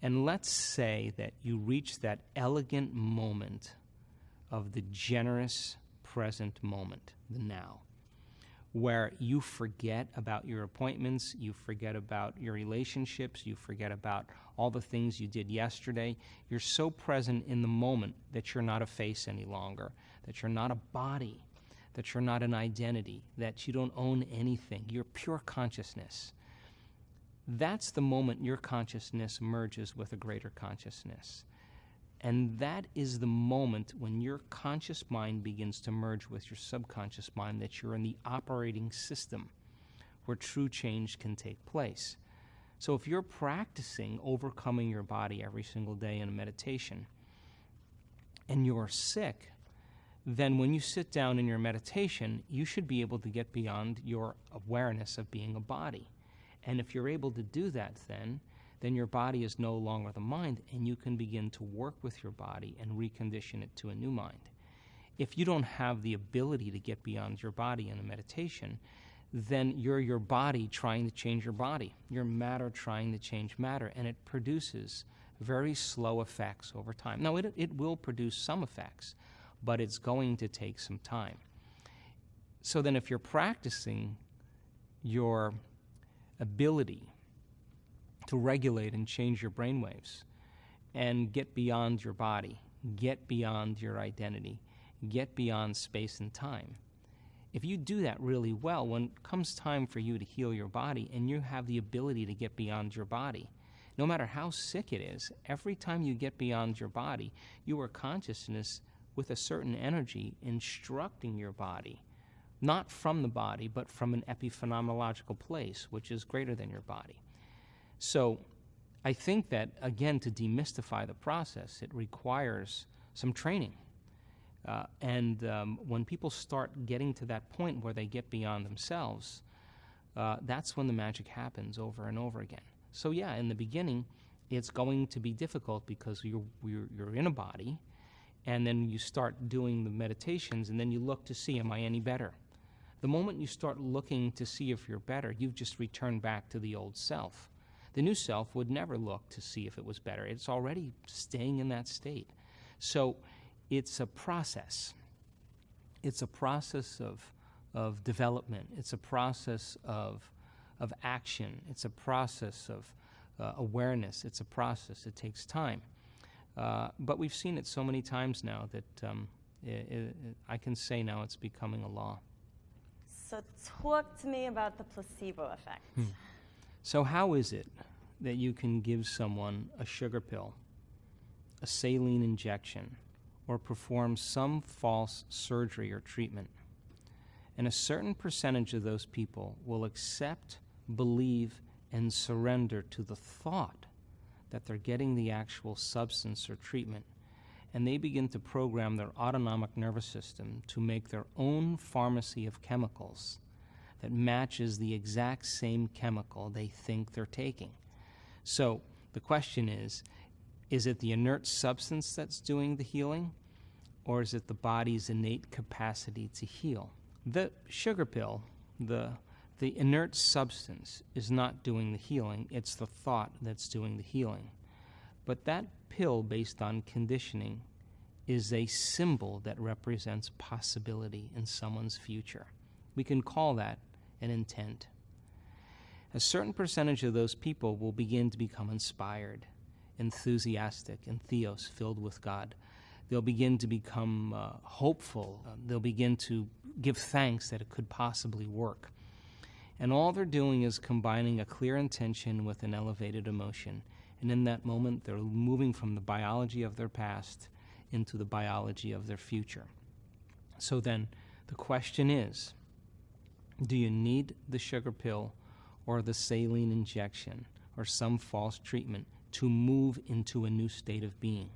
And let's say that you reach that elegant moment of the generous present moment, the now, where you forget about your appointments, you forget about your relationships, you forget about all the things you did yesterday. You're so present in the moment that you're not a face any longer, that you're not a body, that you're not an identity, that you don't own anything. You're pure consciousness. That's the moment your consciousness merges with a greater consciousness. And that is the moment when your conscious mind begins to merge with your subconscious mind, that you're in the operating system where true change can take place. So if you're practicing overcoming your body every single day in a meditation and you're sick, then when you sit down in your meditation, you should be able to get beyond your awareness of being a body. And if you're able to do that, then your body is no longer the mind, and you can begin to work with your body and recondition it to a new mind. If you don't have the ability to get beyond your body in a meditation, then you're your body trying to change your body. You're matter trying to change matter, and it produces very slow effects over time. Now, it will produce some effects, but it's going to take some time. So then if you're practicing your ability to regulate and change your brainwaves and get beyond your body, get beyond your identity, get beyond space and time. If you do that really well, when it comes time for you to heal your body and you have the ability to get beyond your body, no matter how sick it is, every time you get beyond your body, you are consciousness with a certain energy instructing your body, not from the body, but from an epiphenomenological place, which is greater than your body. So I think that, again, to demystify the process, it requires some training. When people start getting to that point where they get beyond themselves, that's when the magic happens over and over again. So yeah, in the beginning, it's going to be difficult because you're in a body, and then you start doing the meditations, and then you look to see, am I any better? The moment you start looking to see if you're better, you've just returned back to the old self. The new self would never look to see if it was better. It's already staying in that state. So it's a process. It's a process of development. It's a process of action. It's a process of awareness. It's a process. It takes time. But we've seen it so many times now that I can say now it's becoming a law. So talk to me about the placebo effect. So how is it that you can give someone a sugar pill, a saline injection, or perform some false surgery or treatment, and a certain percentage of those people will accept, believe, and surrender to the thought that they're getting the actual substance or treatment, and they begin to program their autonomic nervous system to make their own pharmacy of chemicals that matches the exact same chemical they think they're taking. So the question is it the inert substance that's doing the healing, or is it the body's innate capacity to heal? The sugar pill, the inert substance, is not doing the healing. It's the thought that's doing the healing. But that pill, based on conditioning, is a symbol that represents possibility in someone's future. We can call that an intent. A certain percentage of those people will begin to become inspired, enthusiastic, and theos, filled with God. They'll begin to become hopeful. They'll begin to give thanks that it could possibly work. And all they're doing is combining a clear intention with an elevated emotion. And in that moment, they're moving from the biology of their past into the biology of their future. So then the question is, do you need the sugar pill or the saline injection or some false treatment to move into a new state of being?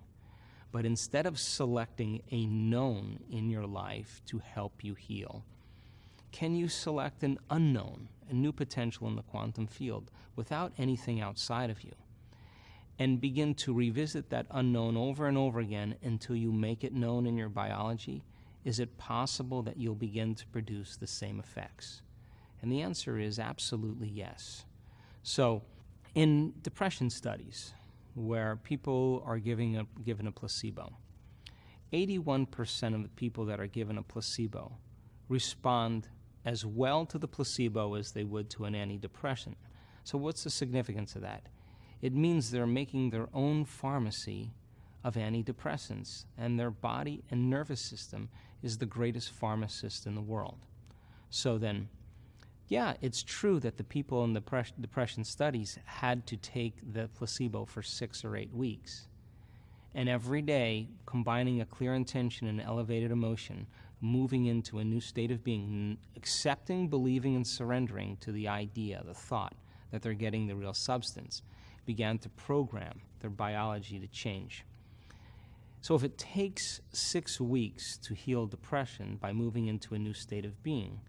But instead of selecting a known in your life to help you heal, can you select an unknown, a new potential in the quantum field without anything outside of you, and begin to revisit that unknown over and over again until you make it known in your biology? Is it possible that you'll begin to produce the same effects? And the answer is absolutely yes. So in depression studies, where people are given a placebo, 81% of the people that are given a placebo respond as well to the placebo as they would to an antidepressant. So what's the significance of that? It means they're making their own pharmacy of antidepressants, and their body and nervous system is the greatest pharmacist in the world. So then, yeah, it's true that the people in the depression studies had to take the placebo for 6 or 8 weeks. And every day, combining a clear intention and elevated emotion, moving into a new state of being, accepting, believing, and surrendering to the idea, the thought, that they're getting the real substance, began to program their biology to change. So if it takes 6 weeks to heal depression by moving into a new state of being,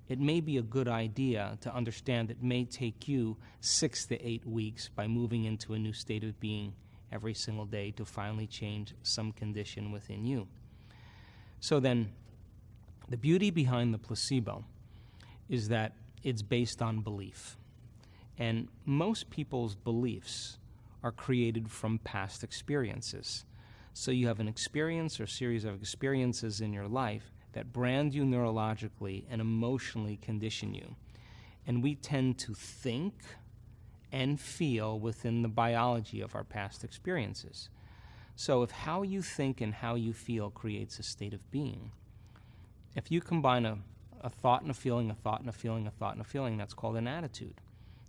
it may be a good idea to understand it may take you 6 to 8 weeks by moving into a new state of being every single day to finally change some condition within you. So then, the beauty behind the placebo is that it's based on belief. And most people's beliefs are created from past experiences. So you have an experience or series of experiences in your life that brand you neurologically and emotionally condition you. And we tend to think and feel within the biology of our past experiences. So if how you think and how you feel creates a state of being, if you combine a thought and a feeling, a thought and a feeling, a thought and a feeling, that's called an attitude.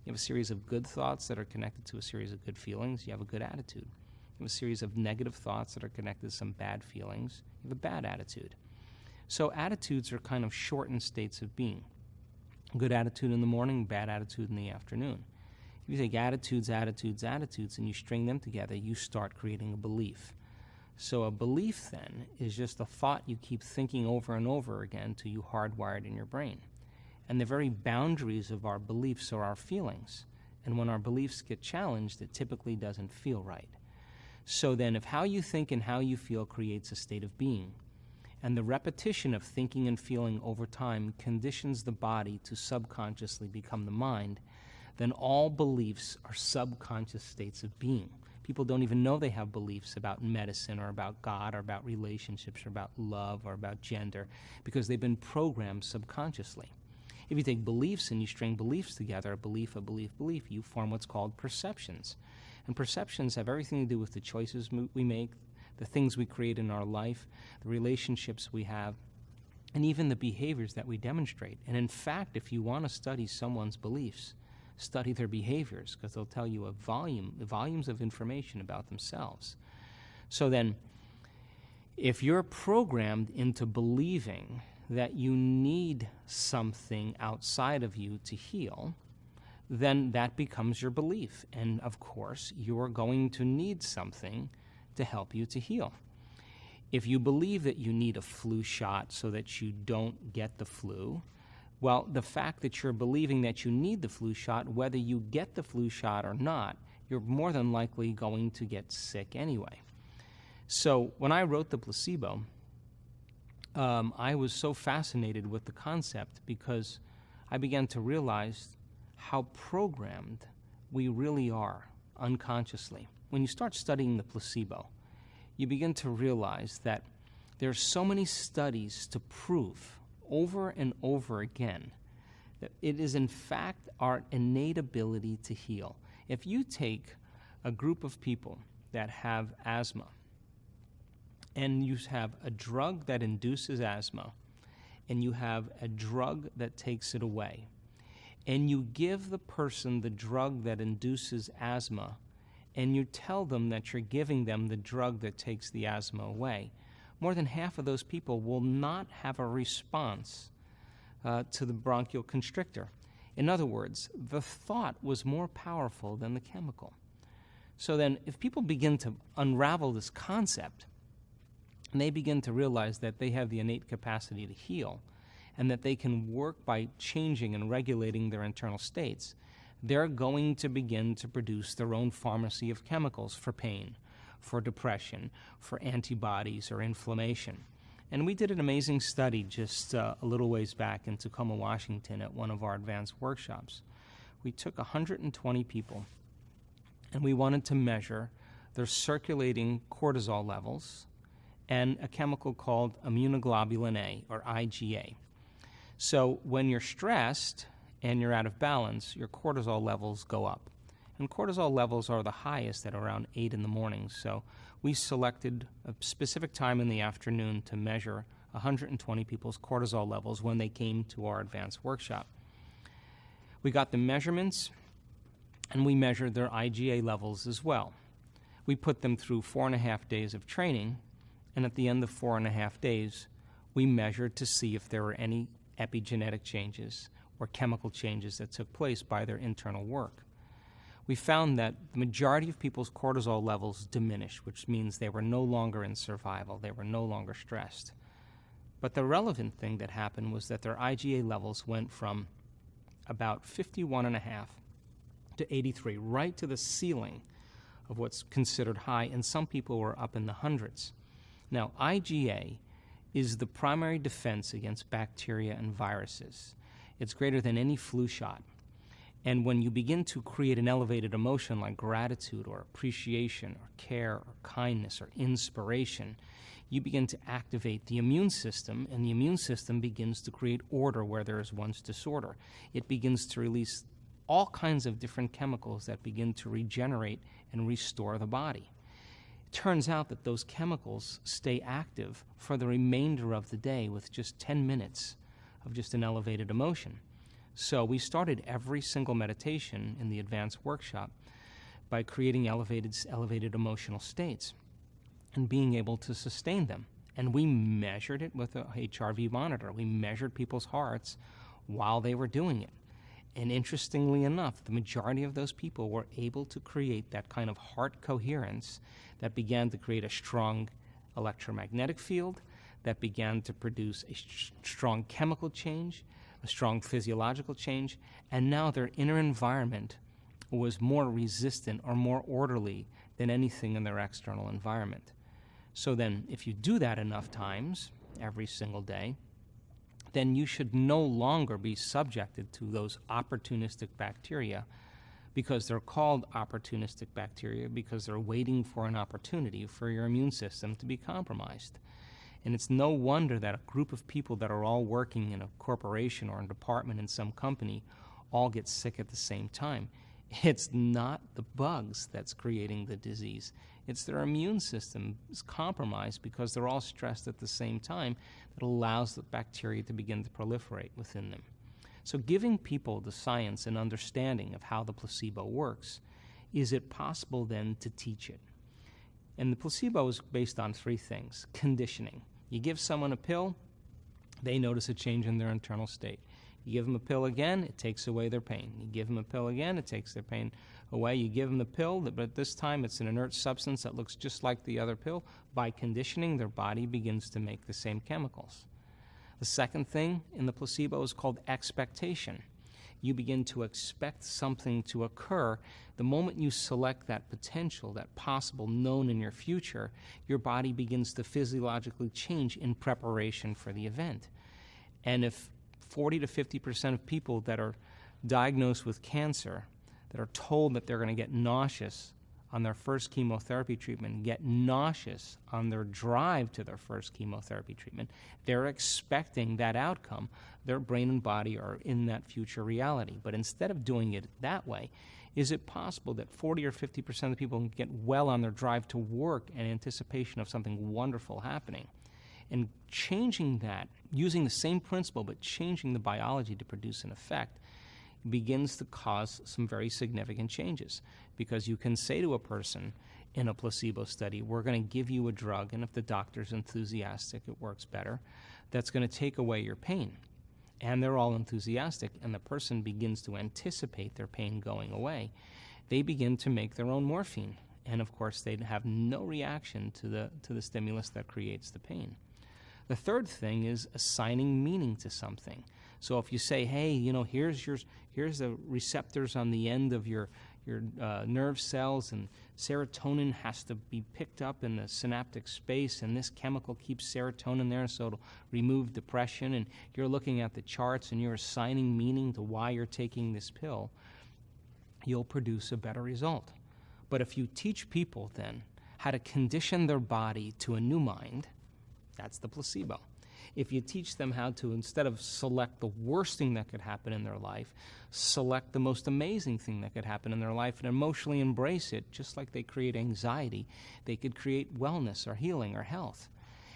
You have a series of good thoughts that are connected to a series of good feelings, you have a good attitude. You have a series of negative thoughts that are connected to some bad feelings, you have a bad attitude. So attitudes are kind of shortened states of being. Good attitude in the morning, bad attitude in the afternoon. If you take attitudes, and you string them together, you start creating a belief. So a belief then is just a thought you keep thinking over and over again till you hardwired in your brain. And the very boundaries of our beliefs are our feelings. And when our beliefs get challenged, it typically doesn't feel right. So then if how you think and how you feel creates a state of being, and the repetition of thinking and feeling over time conditions the body to subconsciously become the mind, then all beliefs are subconscious states of being. People don't even know they have beliefs about medicine or about God or about relationships or about love or about gender because they've been programmed subconsciously. If you take beliefs and you string beliefs together, a belief, you form what's called perceptions. And perceptions have everything to do with the choices we make, the things we create in our life, the relationships we have, and even the behaviors that we demonstrate. And in fact, if you want to study someone's beliefs, study their behaviors, because they'll tell you volumes of information about themselves. So then, if you're programmed into believing that you need something outside of you to heal, then that becomes your belief. And of course, you're going to need something to help you to heal. If you believe that you need a flu shot so that you don't get the flu, well, the fact that you're believing that you need the flu shot, whether you get the flu shot or not, you're more than likely going to get sick anyway. So when I wrote The Placebo, I was so fascinated with the concept because I began to realize how programmed we really are unconsciously. When you start studying the placebo, you begin to realize that there are so many studies to prove over and over again that it is in fact our innate ability to heal. If you take a group of people that have asthma and you have a drug that induces asthma and you have a drug that takes it away, and you give the person the drug that induces asthma and you tell them that you're giving them the drug that takes the asthma away, more than half of those people will not have a response to the bronchial constrictor. In other words, the thought was more powerful than the chemical. So then, if people begin to unravel this concept, and they begin to realize that they have the innate capacity to heal, and that they can work by changing and regulating their internal states, they're going to begin to produce their own pharmacy of chemicals for pain, for depression, for antibodies or inflammation. And we did an amazing study just a little ways back in Tacoma, Washington at one of our advanced workshops. We took 120 people, and we wanted to measure their circulating cortisol levels and a chemical called immunoglobulin A, or IgA. So when you're stressed and you're out of balance, your cortisol levels go up. And cortisol levels are the highest at around 8 in the morning. So we selected a specific time in the afternoon to measure 120 people's cortisol levels when they came to our advanced workshop. We got the measurements, and we measured their IgA levels as well. We put them through 4.5 days of training, and at the end of 4.5 days, we measured to see if there were any epigenetic changes or chemical changes that took place by their internal work. We found that the majority of people's cortisol levels diminished, which means they were no longer in survival, they were no longer stressed. But the relevant thing that happened was that their IgA levels went from about 51.5 to 83, right to the ceiling of what's considered high, and some people were up in the hundreds. Now, IgA is the primary defense against bacteria and viruses. It's greater than any flu shot. And when you begin to create an elevated emotion like gratitude or appreciation or care or kindness or inspiration, you begin to activate the immune system, and the immune system begins to create order where there is once disorder. It begins to release all kinds of different chemicals that begin to regenerate and restore the body. It turns out that those chemicals stay active for the remainder of the day with just 10 minutes of just an elevated emotion. So we started every single meditation in the advanced workshop by creating elevated emotional states and being able to sustain them. And we measured it with a HRV monitor. We measured people's hearts while they were doing it. And interestingly enough, the majority of those people were able to create that kind of heart coherence that began to create a strong electromagnetic field, that began to produce a strong chemical change, a strong physiological change, and now their inner environment was more resistant or more orderly than anything in their external environment. So then, if you do that enough times, every single day, then you should no longer be subjected to those opportunistic bacteria, because they're called opportunistic bacteria because they're waiting for an opportunity for your immune system to be compromised. And it's no wonder that a group of people that are all working in a corporation or a department in some company all get sick at the same time. It's not the bugs that's creating the disease. It's their immune system is compromised because they're all stressed at the same time that allows the bacteria to begin to proliferate within them. So giving people the science and understanding of how the placebo works, is it possible then to teach it? And the placebo is based on 3 things. Conditioning. You give someone a pill, they notice a change in their internal state. You give them a pill again, it takes away their pain. You give them a pill again, it takes their pain away. You give them the pill, but this time it's an inert substance that looks just like the other pill. By conditioning, their body begins to make the same chemicals. The second thing in the placebo is called expectation. You begin to expect something to occur. The moment you select that potential, that possible known in your future, your body begins to physiologically change in preparation for the event. And if 40 to 50% of people that are diagnosed with cancer, that are told that they're going to get nauseous on their first chemotherapy treatment, get nauseous on their drive to their first chemotherapy treatment, they're expecting that outcome. Their brain and body are in that future reality. But instead of doing it that way, is it possible that 40 or 50% of the people can get well on their drive to work in anticipation of something wonderful happening? And changing that, using the same principle but changing the biology to produce an effect, begins to cause some very significant changes. Because you can say to a person in a placebo study, we're going to give you a drug, and if the doctor's enthusiastic, it works better, that's going to take away your pain. And they're all enthusiastic, and the person begins to anticipate their pain going away. They begin to make their own morphine. And of course, they'd have no reaction to the stimulus that creates the pain. The third thing is assigning meaning to something. So if you say, hey, here's the receptors on the end of your nerve cells, and serotonin has to be picked up in the synaptic space, and this chemical keeps serotonin there, so it'll remove depression, and you're looking at the charts and you're assigning meaning to why you're taking this pill, you'll produce a better result. But if you teach people then how to condition their body to a new mind, that's the placebo. If you teach them how to, instead of select the worst thing that could happen in their life, select the most amazing thing that could happen in their life and emotionally embrace it, just like they create anxiety, they could create wellness or healing or health.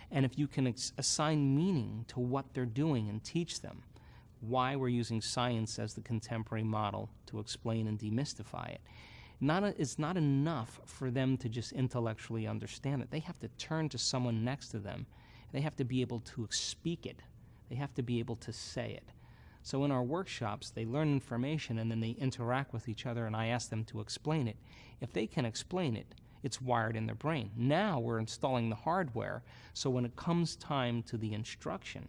And if you can assign meaning to what they're doing and teach them why we're using science as the contemporary model to explain and demystify it, it's not enough for them to just intellectually understand it. They have to turn to someone next to them. They have to be able to speak it. They have to be able to say it. So in our workshops, they learn information and then they interact with each other, and I ask them to explain it. If they can explain it, it's wired in their brain. Now we're installing the hardware, so when it comes time to the instruction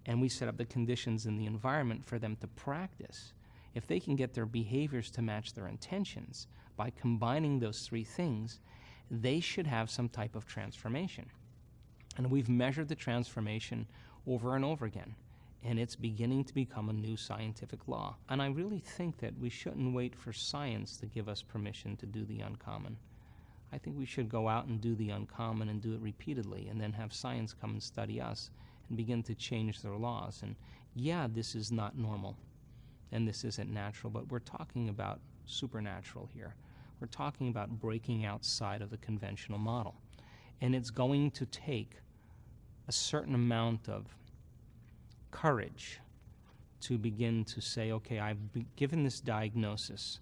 and we set up the conditions in the environment for them to practice, if they can get their behaviors to match their intentions by combining those three things, they should have some type of transformation. And we've measured the transformation over and over again, and it's beginning to become a new scientific law. And I really think that we shouldn't wait for science to give us permission to do the uncommon. I think we should go out and do the uncommon and do it repeatedly, and then have science come and study us and begin to change their laws. And yeah, this is not normal, and this isn't natural, but we're talking about supernatural here. We're talking about breaking outside of the conventional model. And it's going to take a certain amount of courage to begin to say, okay, I've been given this diagnosis.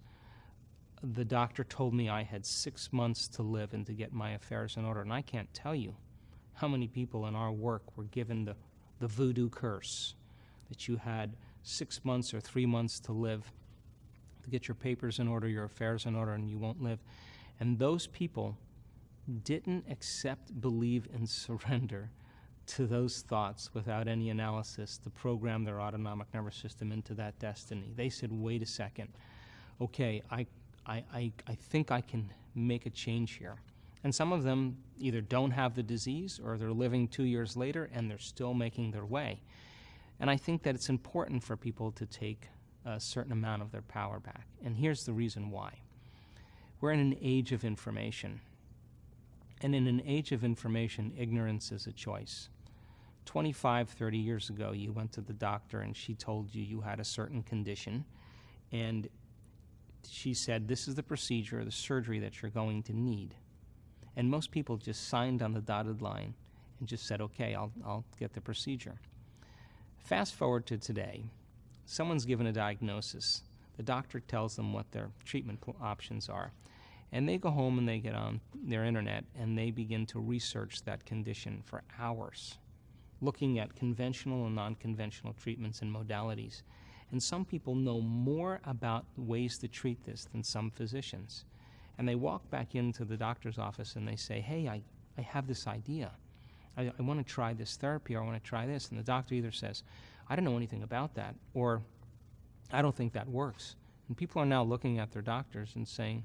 The doctor told me I had 6 months to live and to get my affairs in order. And I can't tell you how many people in our work were given the voodoo curse, that you had 6 months or 3 months to live, to get your papers in order, your affairs in order, and you won't live. And those people didn't accept, believe, and surrender to those thoughts without any analysis to program their autonomic nervous system into that destiny. They said, wait a second, okay, I think I can make a change here. And some of them either don't have the disease, or they're living 2 years later and they're still making their way. And I think that it's important for people to take a certain amount of their power back. And here's the reason why. We're in an age of information. And in an age of information, ignorance is a choice. 25, 30 years ago, you went to the doctor and she told you you had a certain condition, and she said, this is the procedure or the surgery that you're going to need. And most people just signed on the dotted line and just said, okay, I'll get the procedure. Fast forward to today, someone's given a diagnosis. The doctor tells them what their treatment options are. And they go home and they get on their internet and they begin to research that condition for hours, looking at conventional and non-conventional treatments and modalities. And some people know more about ways to treat this than some physicians. And they walk back into the doctor's office and they say, hey, I have this idea. I want to try this therapy, or I want to try this. And the doctor either says, I don't know anything about that, or I don't think that works. And people are now looking at their doctors and saying,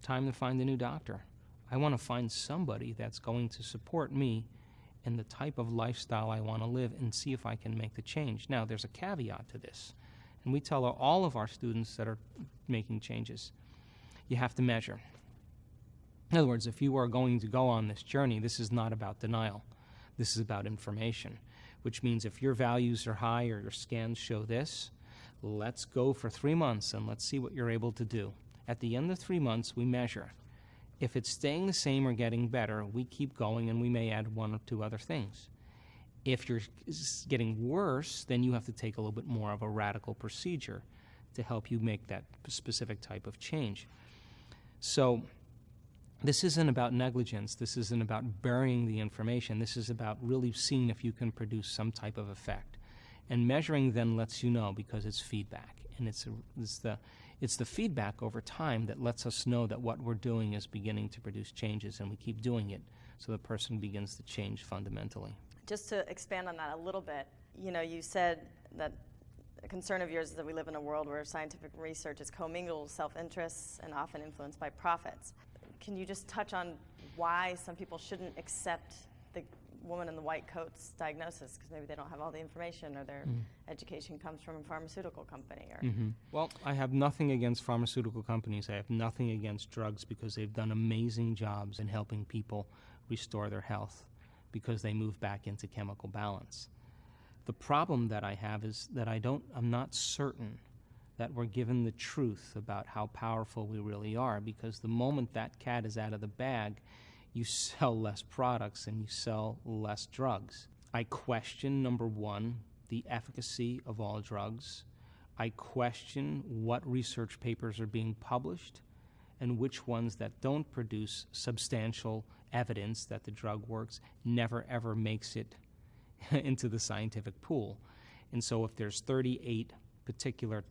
time to find a new doctor. I want to find somebody that's going to support me in the type of lifestyle I want to live and see if I can make the change. Now, there's a caveat to this, and we tell all of our students that are making changes, you have to measure. In other words, if you are going to go on this journey, this is not about denial. This is about information, which means if your values are high or your scans show this, let's go for 3 months and let's see what you're able to do. At the end of 3 months, we measure. If it's staying the same or getting better, we keep going and we may add 1 or 2 other things. If you're getting worse, then you have to take a little bit more of a radical procedure to help you make that specific type of change. So this isn't about negligence. This isn't about burying the information. This is about really seeing if you can produce some type of effect. And measuring then lets you know, because it's feedback. And it's the feedback over time that lets us know that what we're doing is beginning to produce changes, and we keep doing it so the person begins to change fundamentally. Just to expand on that a little bit, you said that a concern of yours is that we live in a world where scientific research is commingled with self-interests and often influenced by profits. Can you just touch on why some people shouldn't accept the woman in the white coat's diagnosis, because maybe they don't have all the information, or their education comes from a pharmaceutical company? Or Well, I have nothing against pharmaceutical companies. I have nothing against drugs, because they've done amazing jobs in helping people restore their health because they move back into chemical balance. The problem that I have is that I'm not certain that we're given the truth about how powerful we really are, because the moment that cat is out of the bag, you sell less products and you sell less drugs. I question, number one, the efficacy of all drugs. I question what research papers are being published and which ones that don't produce substantial evidence that the drug works never ever makes it into the scientific pool. And so if there's 38 particular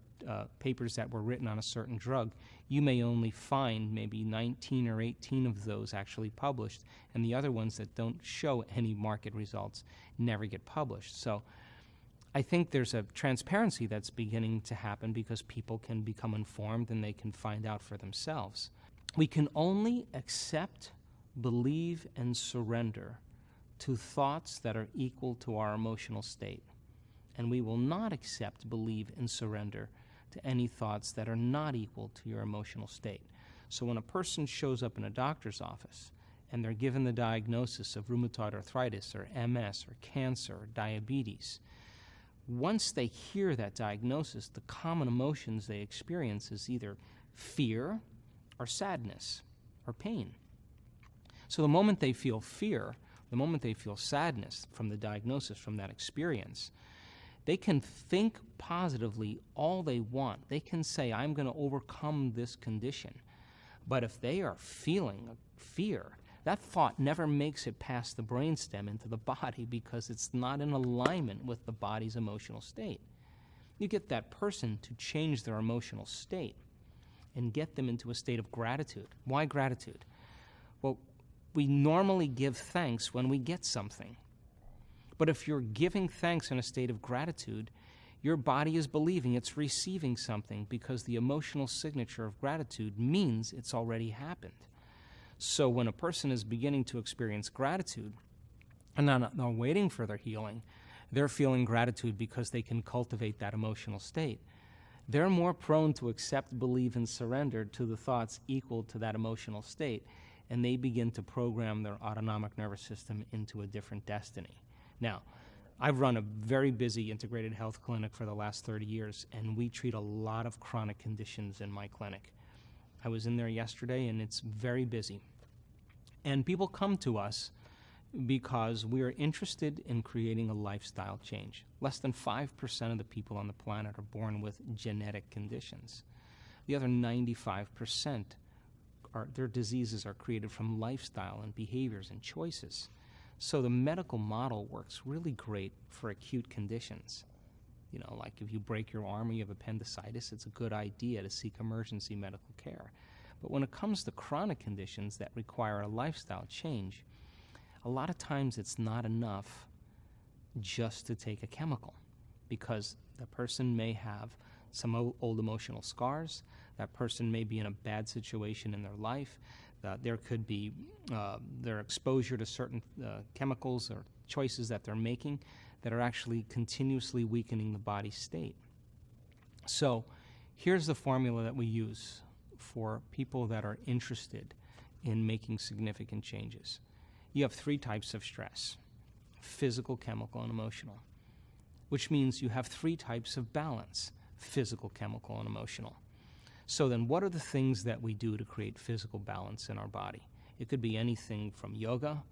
papers that were written on a certain drug, you may only find maybe 19 or 18 of those actually published, and the other ones that don't show any market results never get published. So I think there's a transparency that's beginning to happen because people can become informed and they can find out for themselves. We can only accept, believe, and surrender to thoughts that are equal to our emotional state. And we will not accept, believe, and surrender to any thoughts that are not equal to your emotional state. So when a person shows up in a doctor's office and they're given the diagnosis of rheumatoid arthritis or MS or cancer or diabetes, once they hear that diagnosis, the common emotions they experience is either fear or sadness or pain. So the moment they feel fear, the moment they feel sadness from the diagnosis, from that experience, they can think positively all they want. They can say, I'm going to overcome this condition. But if they are feeling fear, that thought never makes it past the brainstem into the body because it's not in alignment with the body's emotional state. You get that person to change their emotional state and get them into a state of gratitude. Why gratitude? Well, we normally give thanks when we get something. But if you're giving thanks in a state of gratitude, your body is believing it's receiving something because the emotional signature of gratitude means it's already happened. So when a person is beginning to experience gratitude and they're not waiting for their healing, they're feeling gratitude because they can cultivate that emotional state. They're more prone to accept, believe, and surrender to the thoughts equal to that emotional state, and they begin to program their autonomic nervous system into a different destiny. Now, I've run a very busy integrated health clinic for the last 30 years, and we treat a lot of chronic conditions in my clinic. I was in there yesterday, and it's very busy. And people come to us because we are interested in creating a lifestyle change. Less than 5% of the people on the planet are born with genetic conditions. The other 95%, their diseases are created from lifestyle and behaviors and choices. So the medical model works really great for acute conditions. You know, like if you break your arm or you have appendicitis, it's a good idea to seek emergency medical care. But when it comes to chronic conditions that require a lifestyle change, a lot of times it's not enough just to take a chemical, because the person may have some old emotional scars, that person may be in a bad situation in their life, there could be their exposure to certain chemicals or choices that they're making that are actually continuously weakening the body's state. So here's the formula that we use for people that are interested in making significant changes. You have 3 types of stress: physical, chemical, and emotional, which means you have 3 types of balance: physical, chemical, and emotional. So then what are the things that we do to create physical balance in our body? It could be anything from yoga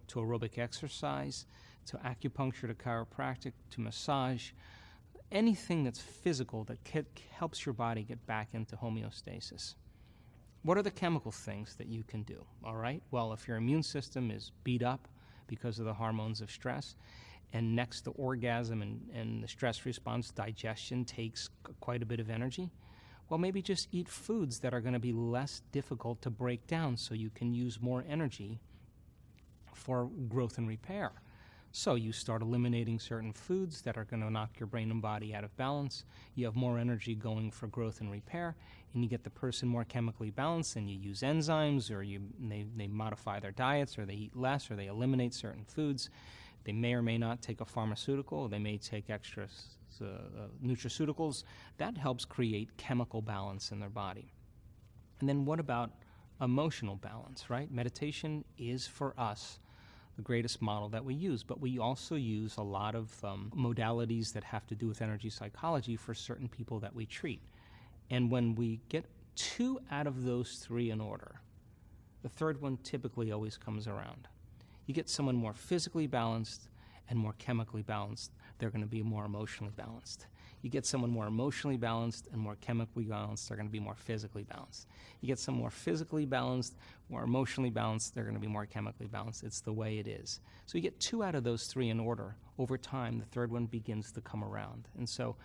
to aerobic exercise to acupuncture to chiropractic to massage. anything that's physical that helps your body get back into homeostasis. What are the chemical things that you can do? All right. Well, if your immune system is beat up because of the hormones of stress, and next to orgasm and the stress response, digestion takes quite a bit of energy, well, maybe just eat foods that are going to be less difficult to break down so you can use more energy for growth and repair. So you start eliminating certain foods that are going to knock your brain and body out of balance. You have more energy going for growth and repair, and you get the person more chemically balanced, and you use enzymes, or they modify their diets, or they eat less, or they eliminate certain foods. They may or may not take a pharmaceutical. They may take extra nutraceuticals. That helps create chemical balance in their body. And then what about emotional balance, right? Meditation is, for us, the greatest model that we use, but we also use a lot of modalities that have to do with energy psychology for certain people that we treat. And when we get 2 out of those 3 in order, the third one typically always comes around. You get someone more physically balanced and more chemically balanced, they're going to be more emotionally balanced. You get someone more emotionally balanced and more chemically balanced, they're going to be more physically balanced. You get some more physically balanced, more emotionally balanced, they're going to be more chemically balanced. It's the way it is. So you get 2 out of those 3 in order. Over time, the third one begins to come around. And so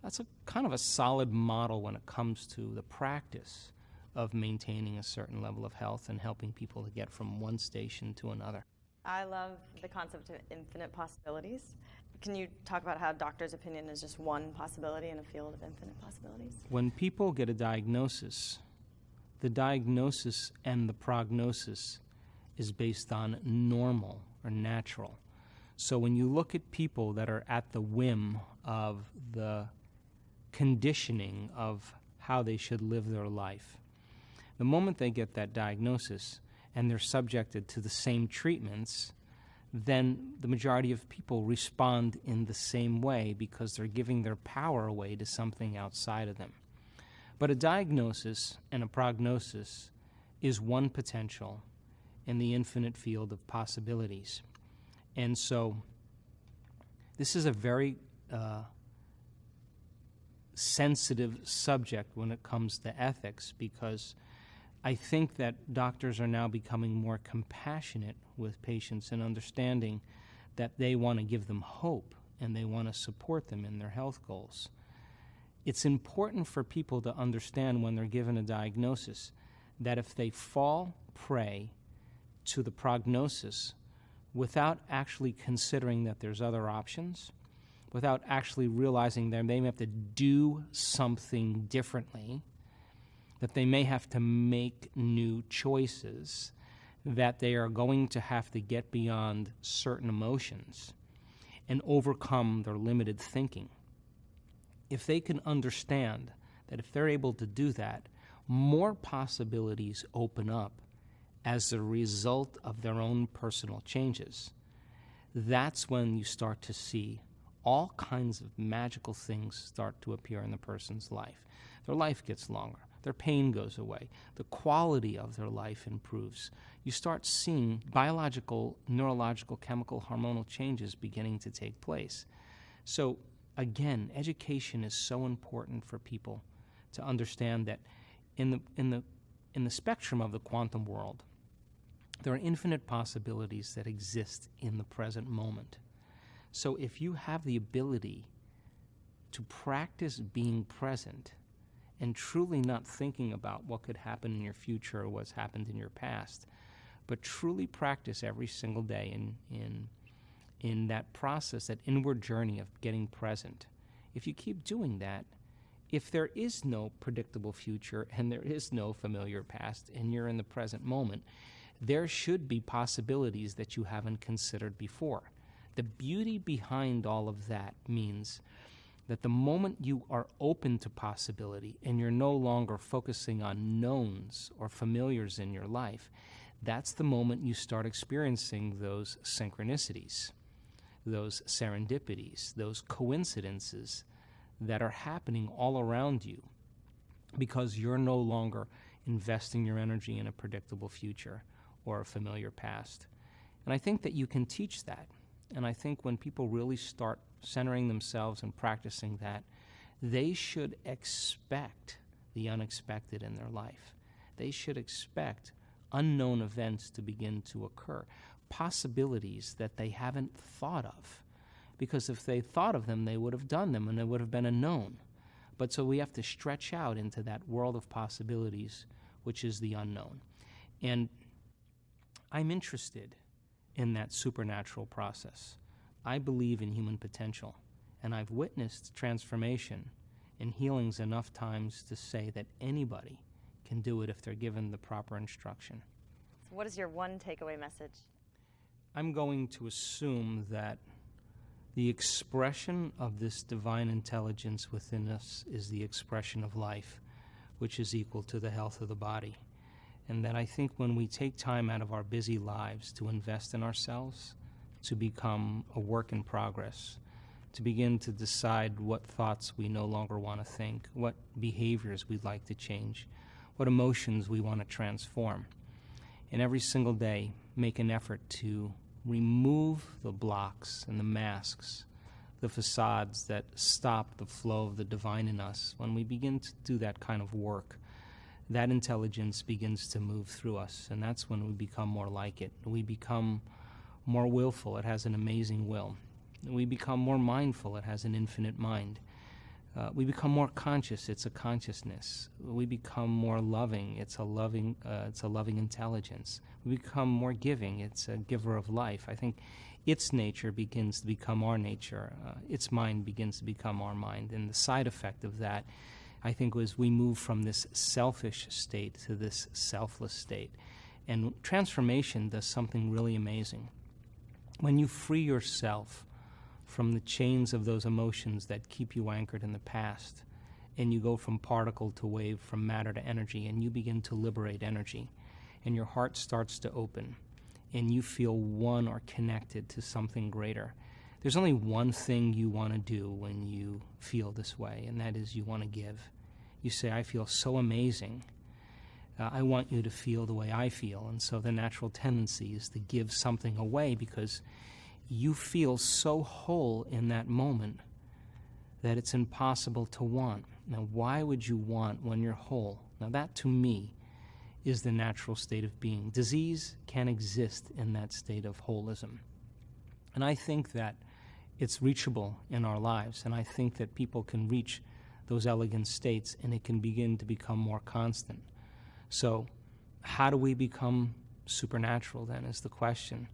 that's a kind of a solid model when it comes to the practice of maintaining a certain level of health and helping people to get from one station to another. I love the concept of infinite possibilities. Can you talk about how doctor's opinion is just one possibility in a field of infinite possibilities? When people get a diagnosis, the diagnosis and the prognosis is based on normal or natural. So when you look at people that are at the whim of the conditioning of how they should live their life, the moment they get that diagnosis and they're subjected to the same treatments, then the majority of people respond in the same way because they're giving their power away to something outside of them. But a diagnosis and a prognosis is one potential in the infinite field of possibilities. And so this is a very sensitive subject when it comes to ethics, because I think that doctors are now becoming more compassionate with patients and understanding that they want to give them hope and they want to support them in their health goals. It's important for people to understand when they're given a diagnosis that if they fall prey to the prognosis without actually considering that there's other options, without actually realizing that they may have to do something differently, that they may have to make new choices, that they are going to have to get beyond certain emotions and overcome their limited thinking. If they can understand that if they're able to do that, more possibilities open up as a result of their own personal changes, that's when you start to see all kinds of magical things start to appear in the person's life. Their life gets longer. Their pain goes away. The quality of their life improves. You start seeing biological, neurological, chemical, hormonal changes beginning to take place. So, again, education is so important for people to understand that in the spectrum of the quantum world, there are infinite possibilities that exist in the present moment. So if you have the ability to practice being present and truly not thinking about what could happen in your future or what's happened in your past, but truly practice every single day in that process, that inward journey of getting present. If you keep doing that, if there is no predictable future and there is no familiar past and you're in the present moment, there should be possibilities that you haven't considered before. The beauty behind all of that means that the moment you are open to possibility and you're no longer focusing on knowns or familiars in your life, that's the moment you start experiencing those synchronicities, those serendipities, those coincidences that are happening all around you because you're no longer investing your energy in a predictable future or a familiar past. And I think that you can teach that. And I think when people really start centering themselves and practicing that, they should expect the unexpected in their life. They should expect unknown events to begin to occur, possibilities that they haven't thought of. Because if they thought of them, they would have done them, and it would have been a known. But so we have to stretch out into that world of possibilities, which is the unknown. And I'm interested in that supernatural process. I believe in human potential, and I've witnessed transformation and healings enough times to say that anybody can do it if they're given the proper instruction. So what is your one takeaway message? I'm going to assume that the expression of this divine intelligence within us is the expression of life, which is equal to the health of the body. And that I think when we take time out of our busy lives to invest in ourselves, to become a work in progress, to begin to decide what thoughts we no longer want to think, what behaviors we'd like to change, what emotions we want to transform, and every single day make an effort to remove the blocks and the masks, the facades that stop the flow of the divine in us. When we begin to do that kind of work, that intelligence begins to move through us, and that's when we become more like it. We become more willful. It has an amazing will. We become more mindful. It has an infinite mind. We become more conscious. It's a consciousness. We become more loving. It's a loving intelligence. We become more giving. It's a giver of life. I think its nature begins to become our nature. Its mind begins to become our mind. And the side effect of that, I think, was we move from this selfish state to this selfless state. And transformation does something really amazing. When you free yourself from the chains of those emotions that keep you anchored in the past, and you go from particle to wave, from matter to energy, and you begin to liberate energy, and your heart starts to open, and you feel one or connected to something greater. There's only one thing you want to do when you feel this way, and that is you want to give. You say, I feel so amazing. I want you to feel the way I feel. And so the natural tendency is to give something away because you feel so whole in that moment that it's impossible to want. Now, why would you want when you're whole? Now, that to me is the natural state of being. Disease can exist in that state of holism. And I think that it's reachable in our lives, and I think that people can reach those elegant states, and it can begin to become more constant. So how do we become supernatural, then, is the question.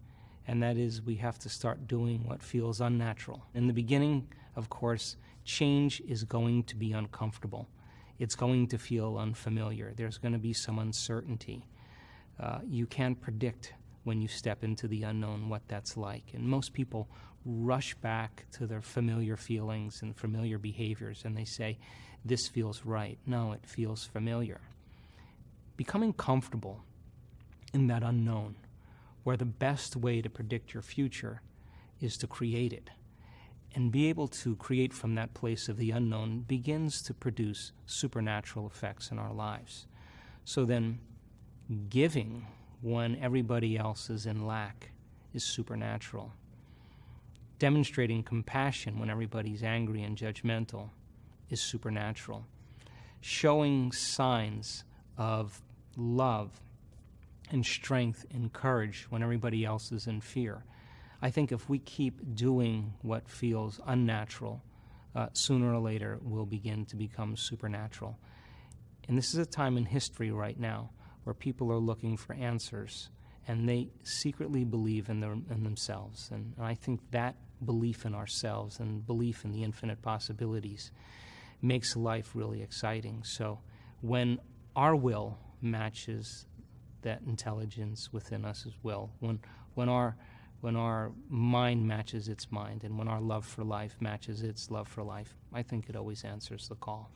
And that is, we have to start doing what feels unnatural. In the beginning, of course, change is going to be uncomfortable. It's going to feel unfamiliar. There's going to be some uncertainty. You can't predict when you step into the unknown what that's like. And most people rush back to their familiar feelings and familiar behaviors, and they say, this feels right. No, it feels familiar. Becoming comfortable in that unknown, where the best way to predict your future is to create it, and be able to create from that place of the unknown begins to produce supernatural effects in our lives. So then, giving when everybody else is in lack is supernatural. Demonstrating compassion when everybody's angry and judgmental is supernatural. Showing signs of love and strength and courage when everybody else is in fear. I think if we keep doing what feels unnatural, sooner or later we'll begin to become supernatural. And this is a time in history right now where people are looking for answers, and they secretly believe in themselves. And I think that belief in ourselves and belief in the infinite possibilities makes life really exciting. So when our will matches that intelligence within us as well, when our mind matches its mind, and when our love for life matches its love for life, I think it always answers the call.